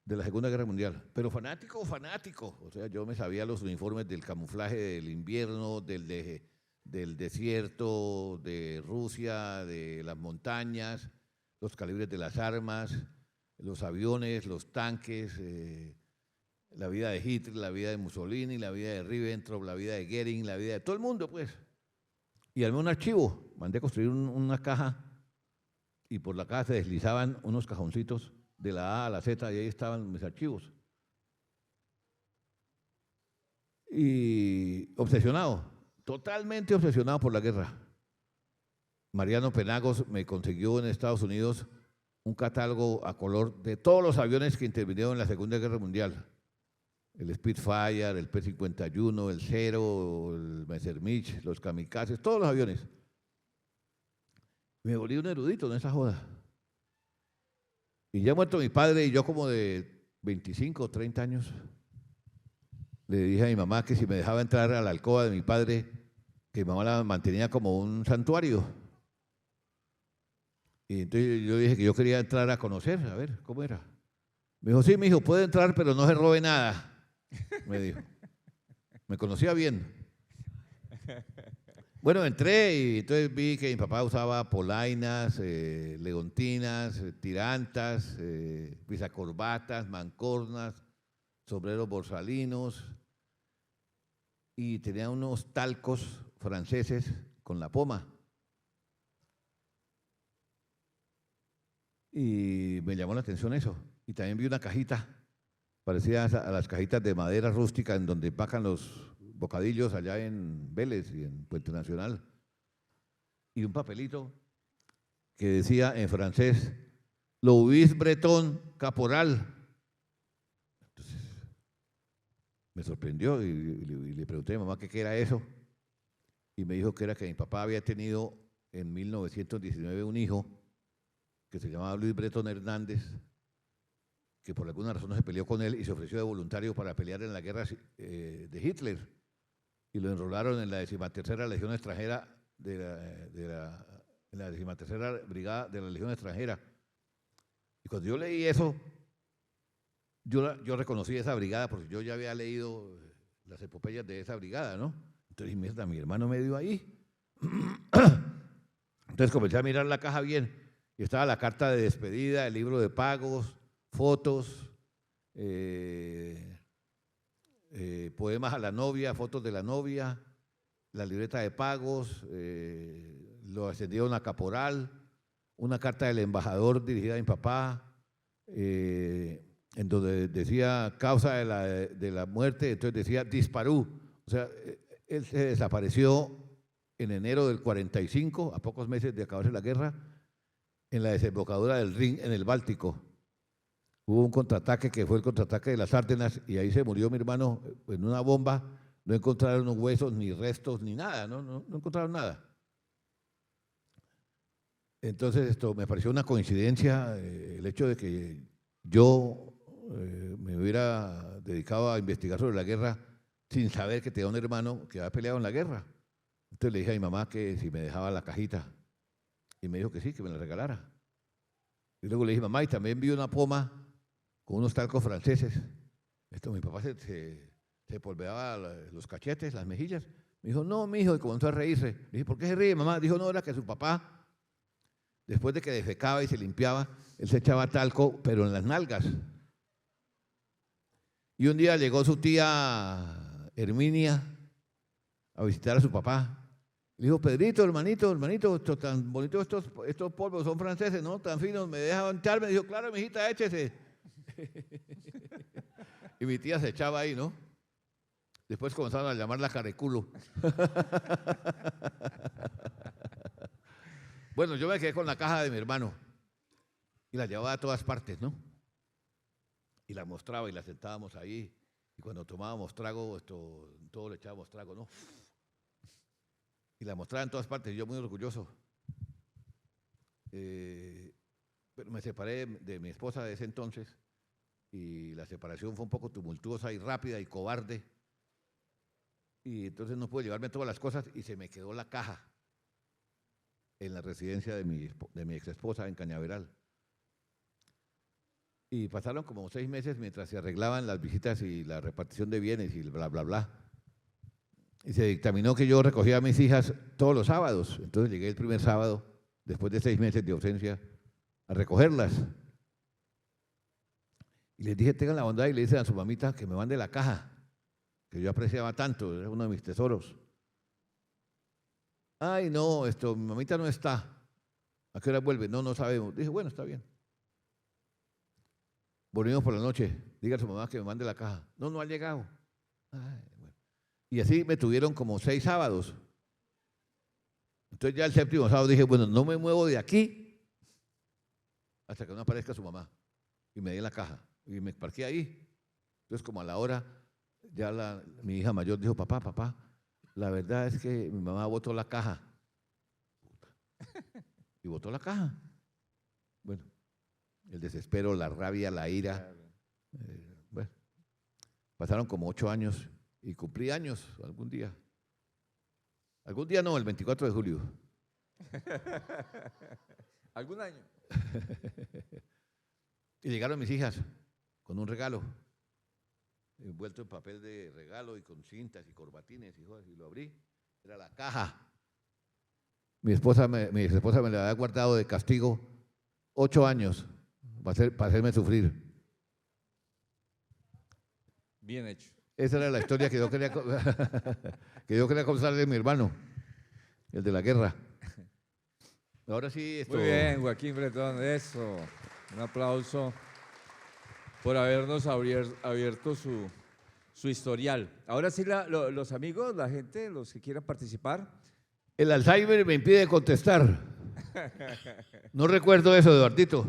de la Segunda Guerra Mundial, pero fanático. O sea, yo me sabía los uniformes del camuflaje del invierno, del desierto, de Rusia, de las montañas, los calibres de las armas, los aviones, los tanques, la vida de Hitler, la vida de Mussolini, la vida de Ribbentrop, la vida de Goering, la vida de todo el mundo, pues. Y armé un archivo, mandé a construir una caja y por la caja se deslizaban unos cajoncitos de la A a la Z y ahí estaban mis archivos. Y obsesionado, totalmente obsesionado por la guerra. Mariano Penagos me consiguió en Estados Unidos un catálogo a color de todos los aviones que intervinieron en la Segunda Guerra Mundial. El Spitfire, el P-51, el Zero, el Messerschmitt, los kamikazes, todos los aviones. Me volví un erudito en esa joda. Y ya muerto mi padre y yo como de 25 o 30 años, le dije a mi mamá que si me dejaba entrar a la alcoba de mi padre, que mi mamá la mantenía como un santuario. Y entonces yo dije que yo quería entrar a conocer, a ver cómo era. Me dijo, sí, mijo, puede entrar, pero no se robe nada. Me dijo. Me conocía bien. Bueno, entré y entonces vi que mi papá usaba polainas, leontinas, tirantas, pisacorbatas, mancornas, sombreros borsalinos y tenía unos talcos franceses con la poma. Y me llamó la atención eso. Y también vi una cajita parecida a las cajitas de madera rústica en donde empacan los bocadillos allá en Vélez y en Puente Nacional. Y un papelito que decía en francés, Louis Breton Caporal. Entonces, me sorprendió y le pregunté a mi mamá qué era eso. Y me dijo que era que mi papá había tenido en 1919 un hijo que se llamaba Luis Breton Hernández, que por alguna razón no se peleó con él y se ofreció de voluntario para pelear en la guerra de Hitler. Y lo enrolaron en la 13ª Legión Extranjera, en la 13ª Brigada de la Legión Extranjera. Y cuando yo leí eso, yo reconocí esa brigada porque yo ya había leído las epopeyas de esa brigada, ¿no? Entonces, mierda, mi hermano me dio ahí. Entonces comencé a mirar la caja bien y estaba la carta de despedida, el libro de pagos, fotos, poemas a la novia, fotos de la novia, la libreta de pagos, lo ascendieron a caporal, una carta del embajador dirigida a mi papá, en donde decía causa de la muerte, entonces decía disparó. O sea, él se desapareció en enero del 45, a pocos meses de acabarse la guerra, en la desembocadura del Rin, en el Báltico. Hubo un contraataque que fue el contraataque de las Ardenas y ahí se murió mi hermano en una bomba. No encontraron huesos, ni restos, ni nada, no encontraron nada. Entonces esto me pareció una coincidencia, el hecho de que yo me hubiera dedicado a investigar sobre la guerra sin saber que tenía un hermano que había peleado en la guerra. Entonces le dije a mi mamá que si me dejaba la cajita y me dijo que sí, que me la regalara. Y luego le dije, mamá, y también vi una poma con unos talcos franceses. Mi papá se polveaba los cachetes, las mejillas. Me dijo, no, mijo, y comenzó a reírse. Le dije, ¿por qué se ríe, mamá? Dijo, no, era que su papá, después de que defecaba y se limpiaba, él se echaba talco, pero en las nalgas. Y un día llegó su tía Herminia a visitar a su papá. Le dijo, Pedrito, hermanito, tan bonitos estos polvos son franceses, ¿no? Tan finos, ¿me deja echarme? Dijo, claro, mijita, échese. Y mi tía se echaba ahí, ¿no? Después comenzaron a llamarla careculo. Bueno, yo me quedé con la caja de mi hermano y la llevaba a todas partes, ¿no? Y la mostraba y la sentábamos ahí. Y cuando tomábamos trago, todo le echábamos trago, ¿no? Y la mostraba en todas partes, y yo muy orgulloso. Pero me separé de mi esposa de ese entonces y la separación fue un poco tumultuosa y rápida y cobarde. Y entonces no pude llevarme todas las cosas y se me quedó la caja en la residencia de mi ex esposa en Cañaveral. Y pasaron como 6 meses mientras se arreglaban las visitas y la repartición de bienes y bla, bla, bla. Y se dictaminó que yo recogía a mis hijas todos los sábados. Entonces llegué el primer sábado, después de 6 meses de ausencia, a recogerlas. Y les dije, tengan la bondad y le dicen a su mamita que me mande la caja, que yo apreciaba tanto, era uno de mis tesoros. Ay, no, mi mamita no está. ¿A qué hora vuelve? No sabemos. Dije, bueno, está bien. Volvimos por la noche. Diga a su mamá que me mande la caja. No ha llegado. Ay, bueno. Y así me tuvieron como 6 sábados. Entonces ya el 7º sábado dije, bueno, no me muevo de aquí hasta que no aparezca su mamá. Y me di la caja. Y me parqué ahí. Entonces como a la hora, ya mi hija mayor dijo, papá, la verdad es que mi mamá botó la caja. Y botó la caja. Bueno, el desespero, la rabia, la ira. Bueno, pasaron como 8 años y cumplí años algún día. Algún día no, el 24 de julio. ¿Algún año? Y llegaron mis hijas con un regalo, envuelto en papel de regalo y con cintas y corbatines, y lo abrí. Era la caja. Mi esposa me la había guardado de castigo 8 años para hacerme sufrir. Bien hecho. Esa era la historia que yo quería, que yo quería contarle a mi hermano, el de la guerra. Ahora sí, esto. Muy bien, Joaquín Bretón, eso. Un aplauso por habernos abierto su historial. Ahora sí, los amigos, la gente, los que quieran participar. El Alzheimer me impide contestar. No recuerdo eso, Eduardito.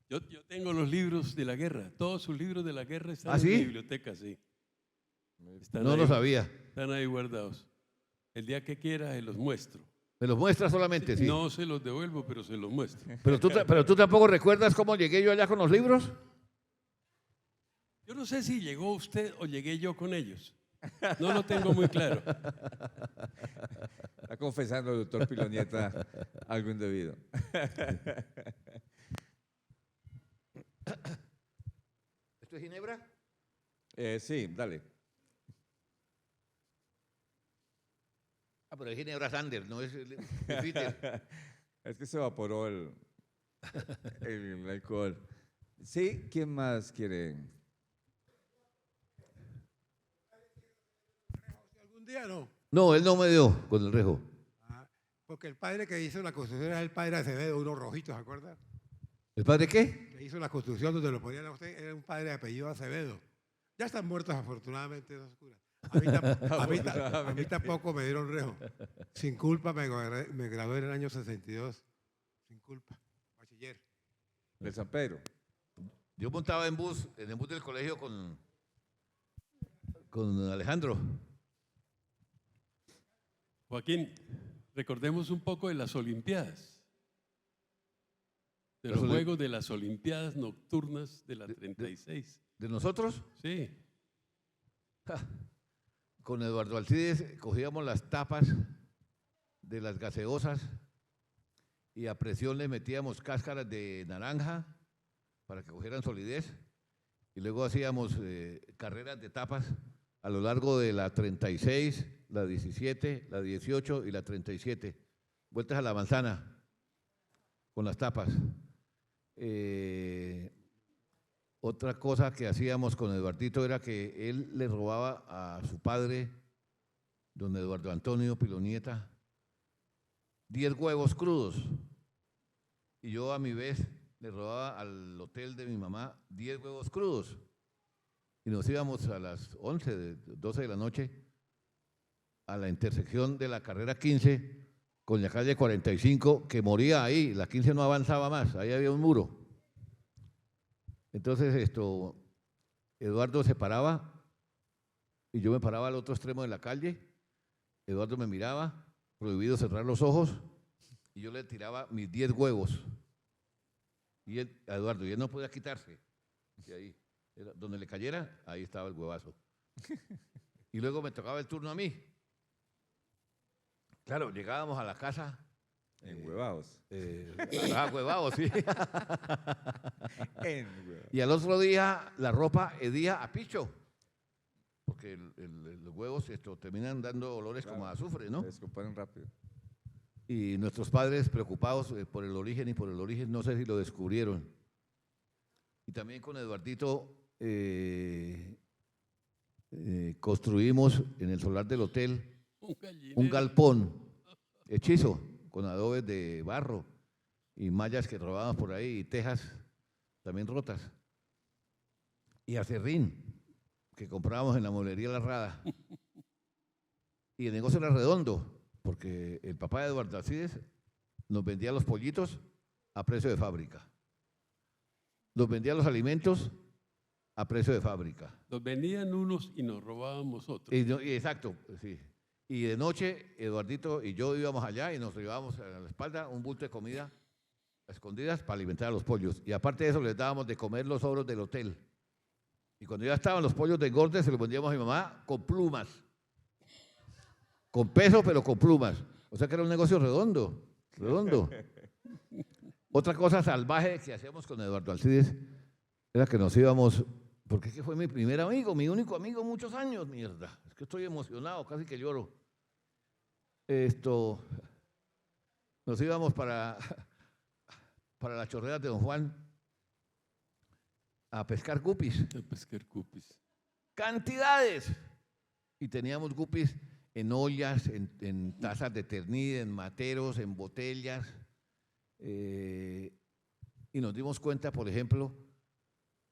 Yo tengo los libros de la guerra, todos sus libros de la guerra están ¿Ah, en sí? mi biblioteca, sí. Están No ahí, lo sabía. están ahí guardados. El día que quiera se los muestro. ¿Me los muestras solamente? Sí. No se los devuelvo, pero se los muestro. Pero tú tampoco recuerdas cómo llegué yo allá con los libros. Yo no sé si llegó usted o llegué yo con ellos. No lo tengo muy claro. Está confesando el doctor Pilonieta algo indebido. ¿Esto es Ginebra? Sí, dale. Ah, pero es Ginebra Sanders, no es Fitter. Es que se evaporó el alcohol. Sí, ¿quién más quiere? ¿Algún día no? No, él no me dio con el rejo. Porque el padre que hizo la construcción era el padre Acevedo, uno rojito, ¿se acuerda? ¿El padre qué? Que hizo la construcción donde lo ponían a usted, era un padre de apellido Acevedo. Ya están muertos afortunadamente esas curas. A mí tampoco me dieron rejo. Sin culpa me gradué en el año 62. Sin culpa. Bachiller. De San Pedro. Yo montaba en el bus del colegio con Alejandro. Joaquín, recordemos un poco de las Olimpiadas. De Las los Olim- Juegos de las Olimpiadas Nocturnas de la 36. ¿De nosotros? Sí. Con Eduardo Alcides cogíamos las tapas de las gaseosas y a presión le metíamos cáscaras de naranja para que cogieran solidez y luego hacíamos carreras de tapas a lo largo de la 36, la 17, la 18 y la 37, vueltas a la manzana con las tapas. Otra cosa que hacíamos con Eduardito era que él le robaba a su padre, don Eduardo Antonio Pilonieta, 10 huevos crudos. Y yo a mi vez le robaba al hotel de mi mamá 10 huevos crudos. Y nos íbamos a las 12 de la noche a la intersección de la carrera 15 con la calle 45, que moría ahí, la 15 no avanzaba más, ahí había un muro. Entonces Eduardo se paraba y yo me paraba al otro extremo de la calle. Eduardo me miraba, prohibido cerrar los ojos, y yo le tiraba mis 10 huevos. Y a Eduardo, y él no podía quitarse. Y ahí, donde le cayera, ahí estaba el huevazo. Y luego me tocaba el turno a mí. Claro, llegábamos a la casa. Enhuevados. Huevados, sí. Enhuevados. Y al otro día la ropa hedía a picho, porque los huevos terminan dando olores como a azufre, ¿no? Se descomponen rápido. Y nuestros padres preocupados por el origen no sé si lo descubrieron. Y también con Eduardito construimos en el solar del hotel un galpón hechizo con adobes de barro y mallas que robábamos por ahí y tejas también rotas. Y acerrín que comprábamos en la mueblería La Rada. Y el negocio era redondo, porque el papá de Eduardo Alcides nos vendía los pollitos a precio de fábrica. Nos vendía los alimentos a precio de fábrica. Los vendían unos y nos robábamos otros. Exacto, sí. Y de noche, Eduardito y yo íbamos allá y nos llevábamos a la espalda un bulto de comida a escondidas para alimentar a los pollos. Y aparte de eso, les dábamos de comer los sobros del hotel. Y cuando ya estaban los pollos de engorde, se los vendíamos a mi mamá con plumas. Con peso, pero con plumas. O sea que era un negocio redondo, redondo. Otra cosa salvaje que hacíamos con Eduardo Alcides era que nos íbamos, porque es que fue mi primer amigo, mi único amigo muchos años, mierda. Es que estoy emocionado, casi que lloro. Nos íbamos para las chorreras de Don Juan a pescar guppies. A pescar cupis. cantidades. Y teníamos guppies en ollas, en tazas de ternil, en materos, en botellas. Y nos dimos cuenta, por ejemplo,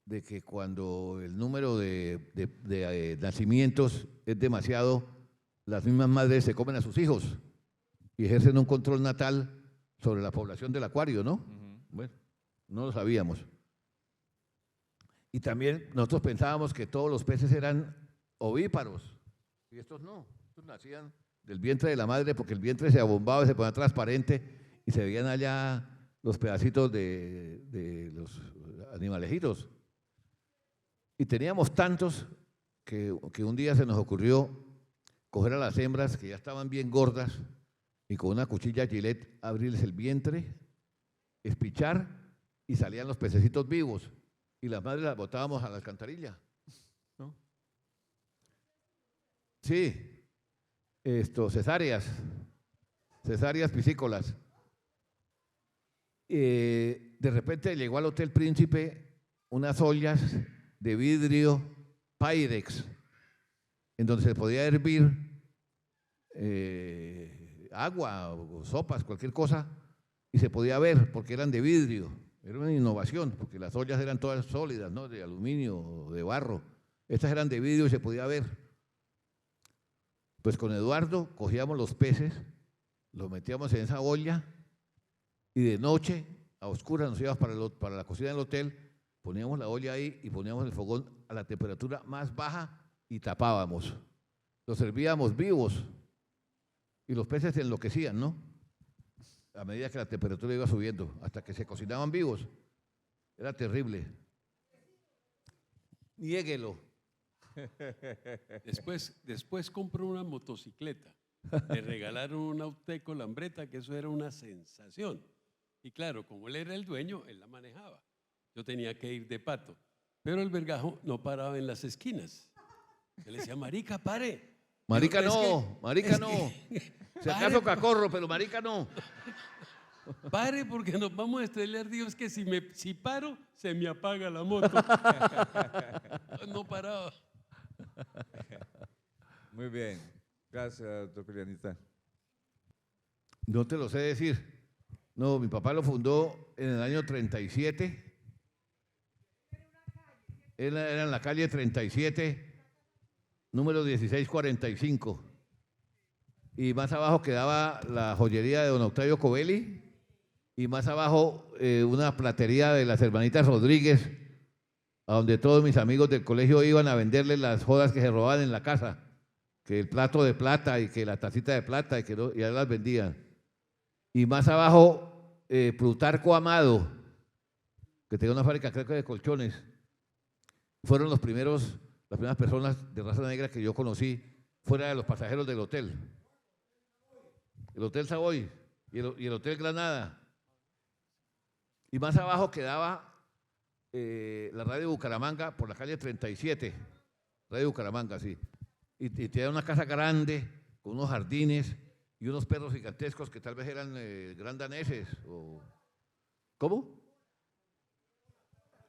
de que cuando el número de nacimientos es demasiado, las mismas madres se comen a sus hijos y ejercen un control natal sobre la población del acuario, ¿no? Bueno, no lo sabíamos. Y también nosotros pensábamos que todos los peces eran ovíparos, y estos no, estos nacían del vientre de la madre porque el vientre se abombaba y se ponía transparente y se veían allá los pedacitos de los animalejitos. Y teníamos tantos que un día se nos ocurrió coger a las hembras que ya estaban bien gordas y con una cuchilla Gillette abrirles el vientre, espichar y salían los pececitos vivos y las madres las botábamos a la alcantarilla, ¿no? Sí, cesáreas piscícolas. De repente llegó al Hotel Príncipe unas ollas de vidrio Pyrex, en donde se podía hervir agua o sopas, cualquier cosa, y se podía ver porque eran de vidrio. Era una innovación, porque las ollas eran todas sólidas, ¿no? De aluminio o de barro. Estas eran de vidrio y se podía ver. Pues con Eduardo cogíamos los peces, los metíamos en esa olla y de noche, a oscuras, nos íbamos para la cocina del hotel, poníamos la olla ahí y poníamos el fogón a la temperatura más baja y tapábamos. Los servíamos vivos y los peces se enloquecían, ¿no? A medida que la temperatura iba subiendo, hasta que se cocinaban vivos. Era terrible. Niéguelo. Después compró una motocicleta. Le regalaron un Auteco Lambretta, que eso era una sensación. Y claro, como él era el dueño, él la manejaba. Yo tenía que ir de pato. Pero el vergajo no paraba en las esquinas. Él decía, marica, pare. Marica Pero no, marica no. Si acaso cacorro, pero marica no. Pare porque nos vamos a estrellar, Dios, que si paro, se me apaga la moto. No paraba. Muy bien. Gracias, doctor Julianita. No te lo sé decir. No, mi papá lo fundó en el año 37. Era en la calle 37, número 1645. Y más abajo quedaba la joyería de don Octavio Covelli. Y más abajo una platería de las hermanitas Rodríguez, a donde todos mis amigos del colegio iban a venderle las jodas que se robaban en la casa, que el plato de plata y que la tacita de plata y ya las vendían. Y más abajo Plutarco Amado, que tenía una fábrica creo que de colchones. Fueron las primeras personas de raza negra que yo conocí fuera de los pasajeros del hotel. El Hotel Savoy y el Hotel Granada. Y más abajo quedaba la radio Bucaramanga por la calle 37. Radio Bucaramanga, sí. Y tenía una casa grande con unos jardines y unos perros gigantescos que tal vez eran gran daneses. ¿Cómo?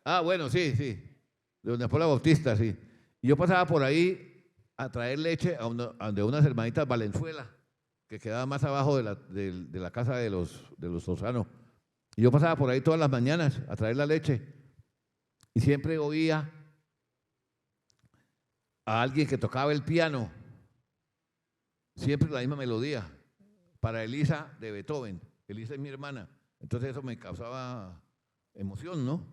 Ah, bueno, sí. De doña Paula Bautista, sí. Y yo pasaba por ahí a traer leche de unas hermanitas Valenzuela, que quedaba más abajo de la casa de los Lozano. Y yo pasaba por ahí todas las mañanas a traer la leche y siempre oía a alguien que tocaba el piano, siempre la misma melodía, para Elisa de Beethoven. Elisa es mi hermana, entonces eso me causaba emoción, ¿no?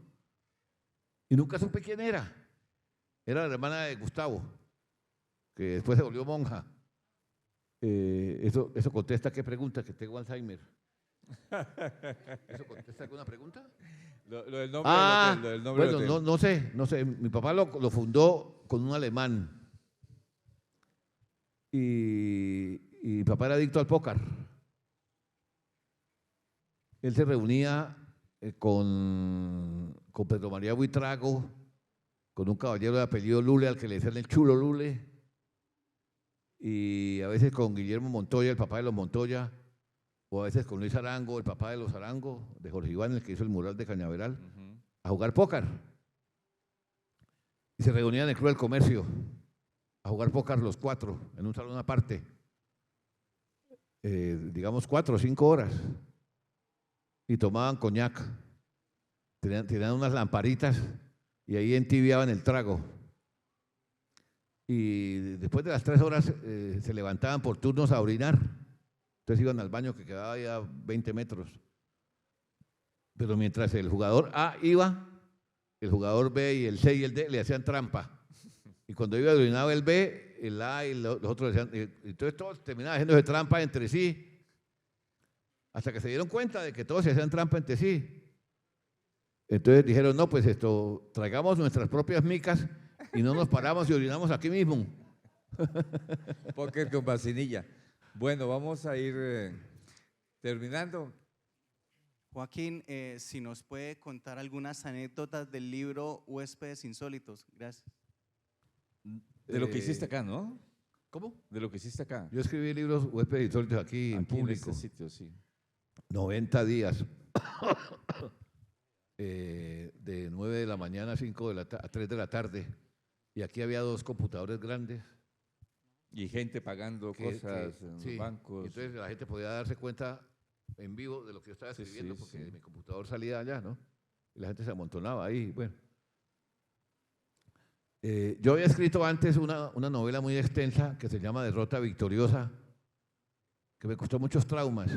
Y nunca supe quién era. Era la hermana de Gustavo, que después se volvió monja. Eso contesta qué pregunta, que tengo Alzheimer. ¿Eso contesta alguna pregunta? Lo del nombre del hotel, lo del nombre del bueno, hotel. no sé. Mi papá lo fundó con un alemán. Y mi papá era adicto al póker. Él se reunía con Pedro María Buitrago, con un caballero de apellido Lule, al que le decían el chulo Lule, y a veces con Guillermo Montoya, el papá de los Montoya, o a veces con Luis Arango, el papá de los Arango, de Jorge Iván, el que hizo el mural de Cañaveral, a jugar póker. Y se reunían en el Club del Comercio. a jugar póker los 4 en un salón aparte. Digamos 4 o 5 horas. Y tomaban coñac. Tenían unas lamparitas y ahí entibiaban el trago. Y después de las 3 horas se levantaban por turnos a orinar. Entonces iban al baño que quedaba ya a 20 metros. Pero mientras el jugador A iba, el jugador B y el C y el D le hacían trampa. Y cuando iba a orinar el B, el A y los otros le hacían. Entonces todos terminaban haciéndose trampa entre sí. Hasta que se dieron cuenta de que todos se hacían trampa entre sí. Entonces dijeron, no, pues traigamos nuestras propias micas y no nos paramos y orinamos aquí mismo. Póker con vacinilla. Bueno, vamos a ir terminando. Joaquín, si nos puede contar algunas anécdotas del libro Huéspedes Insólitos. Gracias. De lo que hiciste acá, ¿no? ¿Cómo? De lo que hiciste acá. Yo escribí libros huéspedes insólitos aquí en Aquí público. En este sitio, sí. 90 días. De 9 de la mañana a 3 de la tarde. Y aquí había 2 computadores grandes. Y gente pagando cosas en sí, los bancos. Entonces la gente podía darse cuenta en vivo de lo que yo estaba escribiendo, porque mi computador salía allá, ¿no? Y la gente se amontonaba ahí. Bueno. Yo había escrito antes una novela muy extensa que se llama Derrota Victoriosa, que me costó muchos traumas.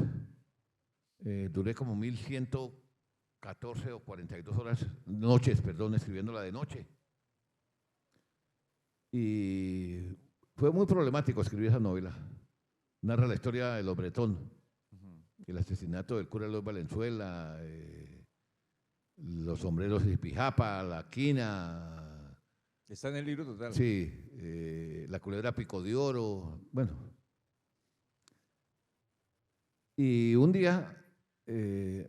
Duré como 1114 o 42 noches, escribiéndola de noche. Y fue muy problemático escribir esa novela. Narra la historia de los Bretón, el asesinato del cura Luis Valenzuela, los sombreros de Pijapa, la quina. Está en el libro total. Sí, la culebra Pico de Oro, bueno. Y un día se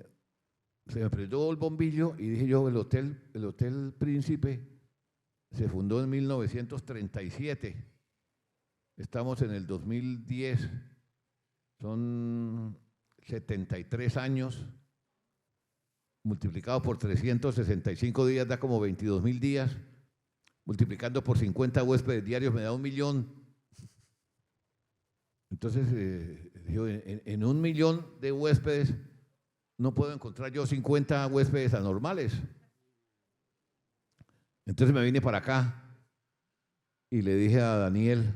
me prendió el bombillo y dije yo, el Hotel Príncipe se fundó en 1937. Estamos en el 2010, son 73 años, multiplicado por 365 días da como 22.000 días. Multiplicando por 50 huéspedes diarios me da 1 millón. Entonces, yo, en 1 millón de huéspedes no puedo encontrar yo 50 huéspedes anormales. Entonces me vine para acá y le dije a Daniel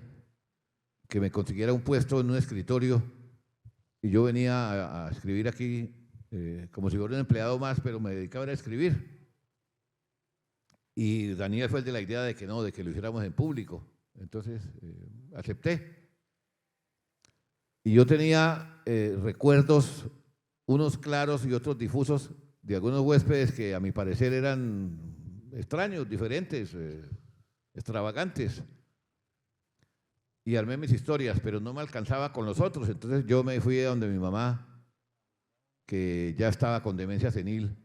que me consiguiera un puesto en un escritorio y yo venía a escribir aquí como si fuera un empleado más, pero me dedicaba a escribir. Y Daniel fue el de la idea de que no, de que lo hiciéramos en público. Entonces acepté. Y yo tenía recuerdos, unos claros y otros difusos, de algunos huéspedes que a mi parecer eran extraños, diferentes, extravagantes. Y armé mis historias, pero no me alcanzaba con los otros. Entonces yo me fui a donde mi mamá, que ya estaba con demencia senil.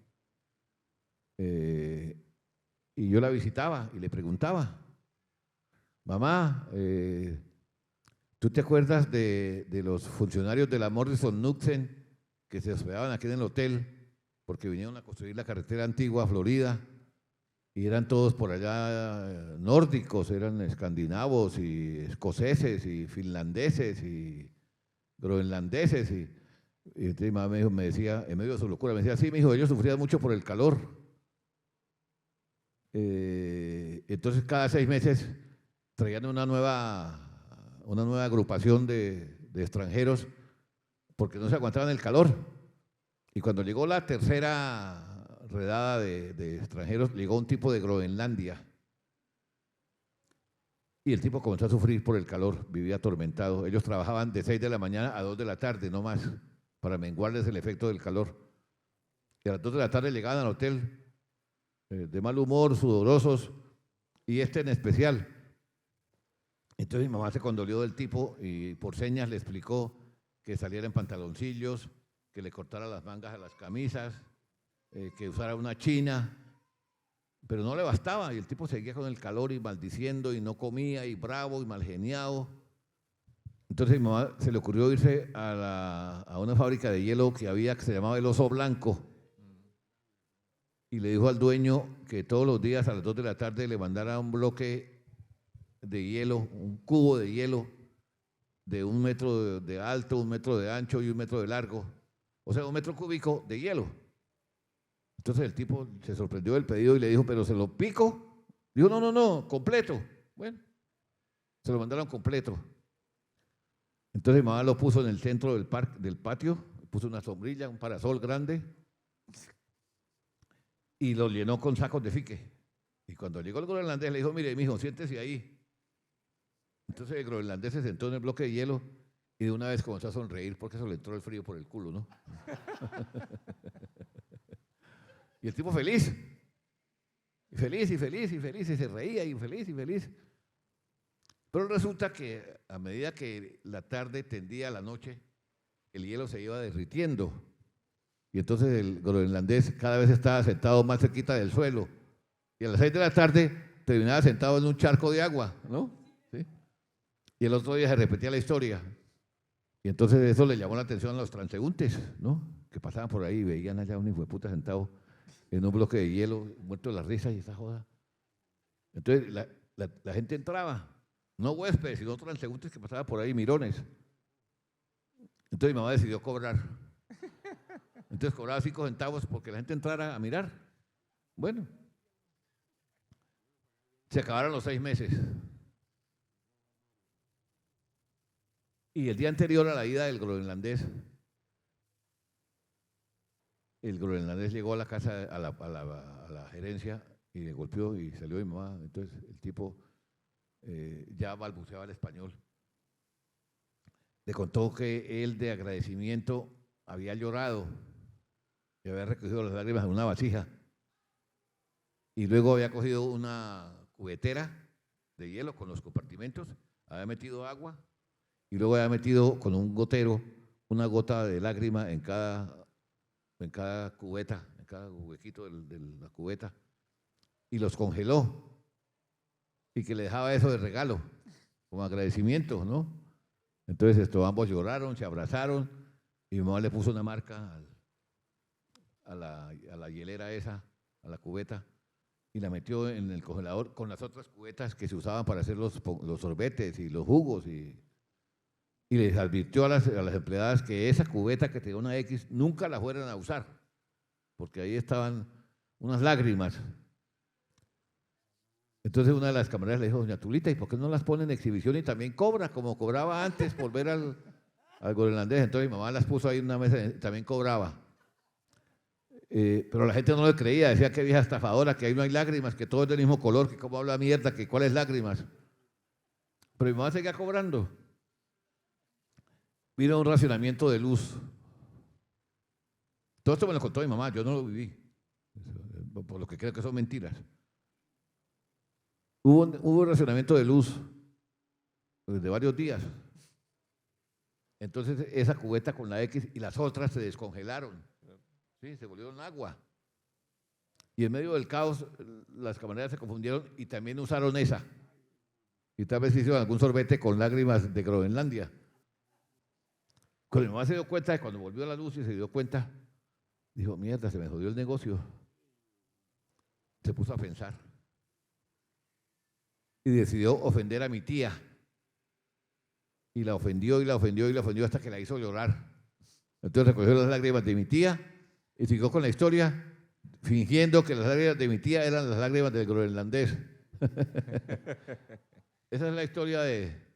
Y yo la visitaba y le preguntaba, mamá, ¿tú te acuerdas de los funcionarios de la Morrison Knudsen que se hospedaban aquí en el hotel porque vinieron a construir la carretera antigua a Florida y eran todos por allá nórdicos, eran escandinavos y escoceses y finlandeses y groenlandeses? Y entonces mi mamá me decía, en medio de su locura, me decía, sí, mi hijo, ellos sufrían mucho por el calor. Entonces cada 6 meses traían una nueva agrupación de extranjeros porque no se aguantaban el calor. Y cuando llegó la tercera redada de extranjeros, llegó un tipo de Groenlandia. Y el tipo comenzó a sufrir por el calor, vivía atormentado. Ellos trabajaban de 6 de la mañana a 2 de la tarde, no más, para menguarles el efecto del calor. Y a las 2 de la tarde llegaban al hotel de mal humor, sudorosos, y en especial. Entonces mi mamá se condolió del tipo y por señas le explicó que saliera en pantaloncillos, que le cortara las mangas a las camisas, que usara una china, pero no le bastaba, y el tipo seguía con el calor y maldiciendo y no comía y bravo y malgeniado. Entonces a mi mamá se le ocurrió irse a una fábrica de hielo que había, que se llamaba El Oso Blanco, y le dijo al dueño que todos los días a las 2 de la tarde le mandara un bloque de hielo, un cubo de hielo de 1 metro de alto, 1 metro de ancho y 1 metro de largo, o sea, 1 metro cúbico de hielo. Entonces el tipo se sorprendió del pedido y le dijo, ¿pero se lo pico? Dijo, no, no, no, completo. Bueno, se lo mandaron completo. Entonces mi mamá lo puso en el centro del patio, puso una sombrilla, un parasol grande y lo llenó con sacos de fique. Y cuando llegó el groenlandés le dijo, mire, mijo, siéntese ahí. Entonces el groenlandés se sentó en el bloque de hielo y de una vez comenzó a sonreír porque se le entró el frío por el culo, ¿no? Y el tipo feliz. Y feliz, y feliz, y feliz, y se reía, y feliz, y feliz. Pero resulta que a medida que la tarde tendía a la noche, el hielo se iba derritiendo. Y entonces el groenlandés cada vez estaba sentado más cerquita del suelo. Y a las 6 de la tarde terminaba sentado en un charco de agua, ¿no? ¿Sí? Y el otro día se repetía la historia. Y entonces eso le llamó la atención a los transeúntes, ¿no? Que pasaban por ahí y veían allá un hijo de puta sentado en un bloque de hielo, muerto de la risa y esa joda. Entonces la gente entraba, no huéspedes, sino transeúntes que pasaban por ahí, mirones. Entonces mi mamá decidió cobrar. Entonces cobraba 5 centavos porque la gente entrara a mirar. Bueno, se acabaron los 6 meses. Y el día anterior a la ida del groenlandés, el groenlandés llegó a la casa, a la gerencia y le golpeó y salió mi mamá. Entonces el tipo ya balbuceaba el español. Le contó que él de agradecimiento había llorado y había recogido las lágrimas en una vasija. Y luego había cogido una cubetera de hielo con los compartimentos, había metido agua y luego había metido con un gotero una gota de lágrima en cada cubeta, en cada huequito de la cubeta, y los congeló, y que le dejaba eso de regalo, como agradecimiento, ¿no? Entonces ambos lloraron, se abrazaron, y mi mamá le puso una marca a la hielera esa, a la cubeta, y la metió en el congelador con las otras cubetas que se usaban para hacer los sorbetes y los jugos, y les advirtió a las empleadas que esa cubeta que tenía una X nunca la fueran a usar, porque ahí estaban unas lágrimas. Entonces una de las camareras le dijo, doña Tulita, ¿y por qué no las pone en exhibición y también cobra, como cobraba antes por ver al groenlandés? Entonces mi mamá las puso ahí en una mesa y también cobraba. Pero la gente no le creía, decía que vieja estafadora, que ahí no hay lágrimas, que todo es del mismo color, que cómo habla mierda, que cuáles lágrimas. Pero mi mamá seguía cobrando. Vino un racionamiento de luz. Todo esto me lo contó mi mamá, yo no lo viví, por lo que creo que son mentiras. Hubo un racionamiento de luz de varios días. Entonces esa cubeta con la X y las otras se descongelaron, ¿sí? Se volvieron agua. Y en medio del caos las camareras se confundieron y también usaron esa. Y tal vez hicieron algún sorbete con lágrimas de Groenlandia. Cuando mi mamá se dio cuenta, cuando volvió a la luz y se dio cuenta, dijo, mierda, se me jodió el negocio. Se puso a pensar. Y decidió ofender a mi tía. Y la ofendió, y la ofendió, y la ofendió hasta que la hizo llorar. Entonces recogió las lágrimas de mi tía y siguió con la historia, fingiendo que las lágrimas de mi tía eran las lágrimas del groenlandés. Esa es la historia de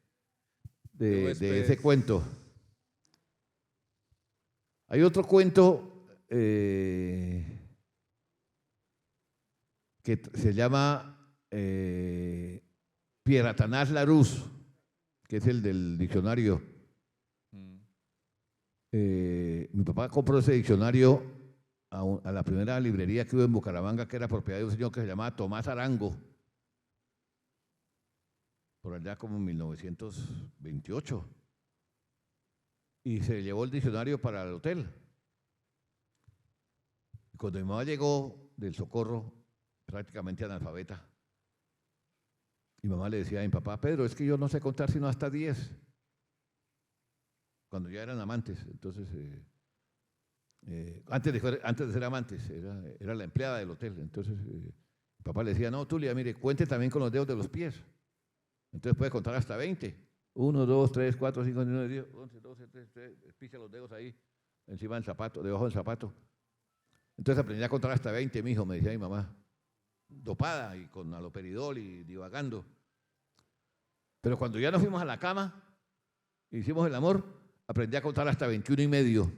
ese cuento. Hay otro cuento que se llama Pierre Athanase Larousse, que es el del diccionario. Mi papá compró ese diccionario a la primera librería que hubo en Bucaramanga, que era propiedad de un señor que se llamaba Tomás Arango, por allá como en 1928. Y se llevó el diccionario para el hotel. Y cuando mi mamá llegó del Socorro, prácticamente analfabeta, mi mamá le decía a mi papá, Pedro, es que yo no sé contar sino hasta 10. Cuando ya eran amantes, entonces, antes de ser amantes, era la empleada del hotel. Entonces, mi papá le decía, no, Tulia, mire, cuente también con los dedos de los pies. Entonces puede contar hasta 20. 1, 2, 3, 4, 5, 6, 9, 10, 11, 12, 13, pisa los dedos ahí, encima del zapato, debajo del zapato. Entonces aprendí a contar hasta 20, mijo, me decía mi mamá. Dopada y con aloperidol y divagando. Pero cuando ya nos fuimos a la cama, hicimos el amor, aprendí a contar hasta 21 y medio.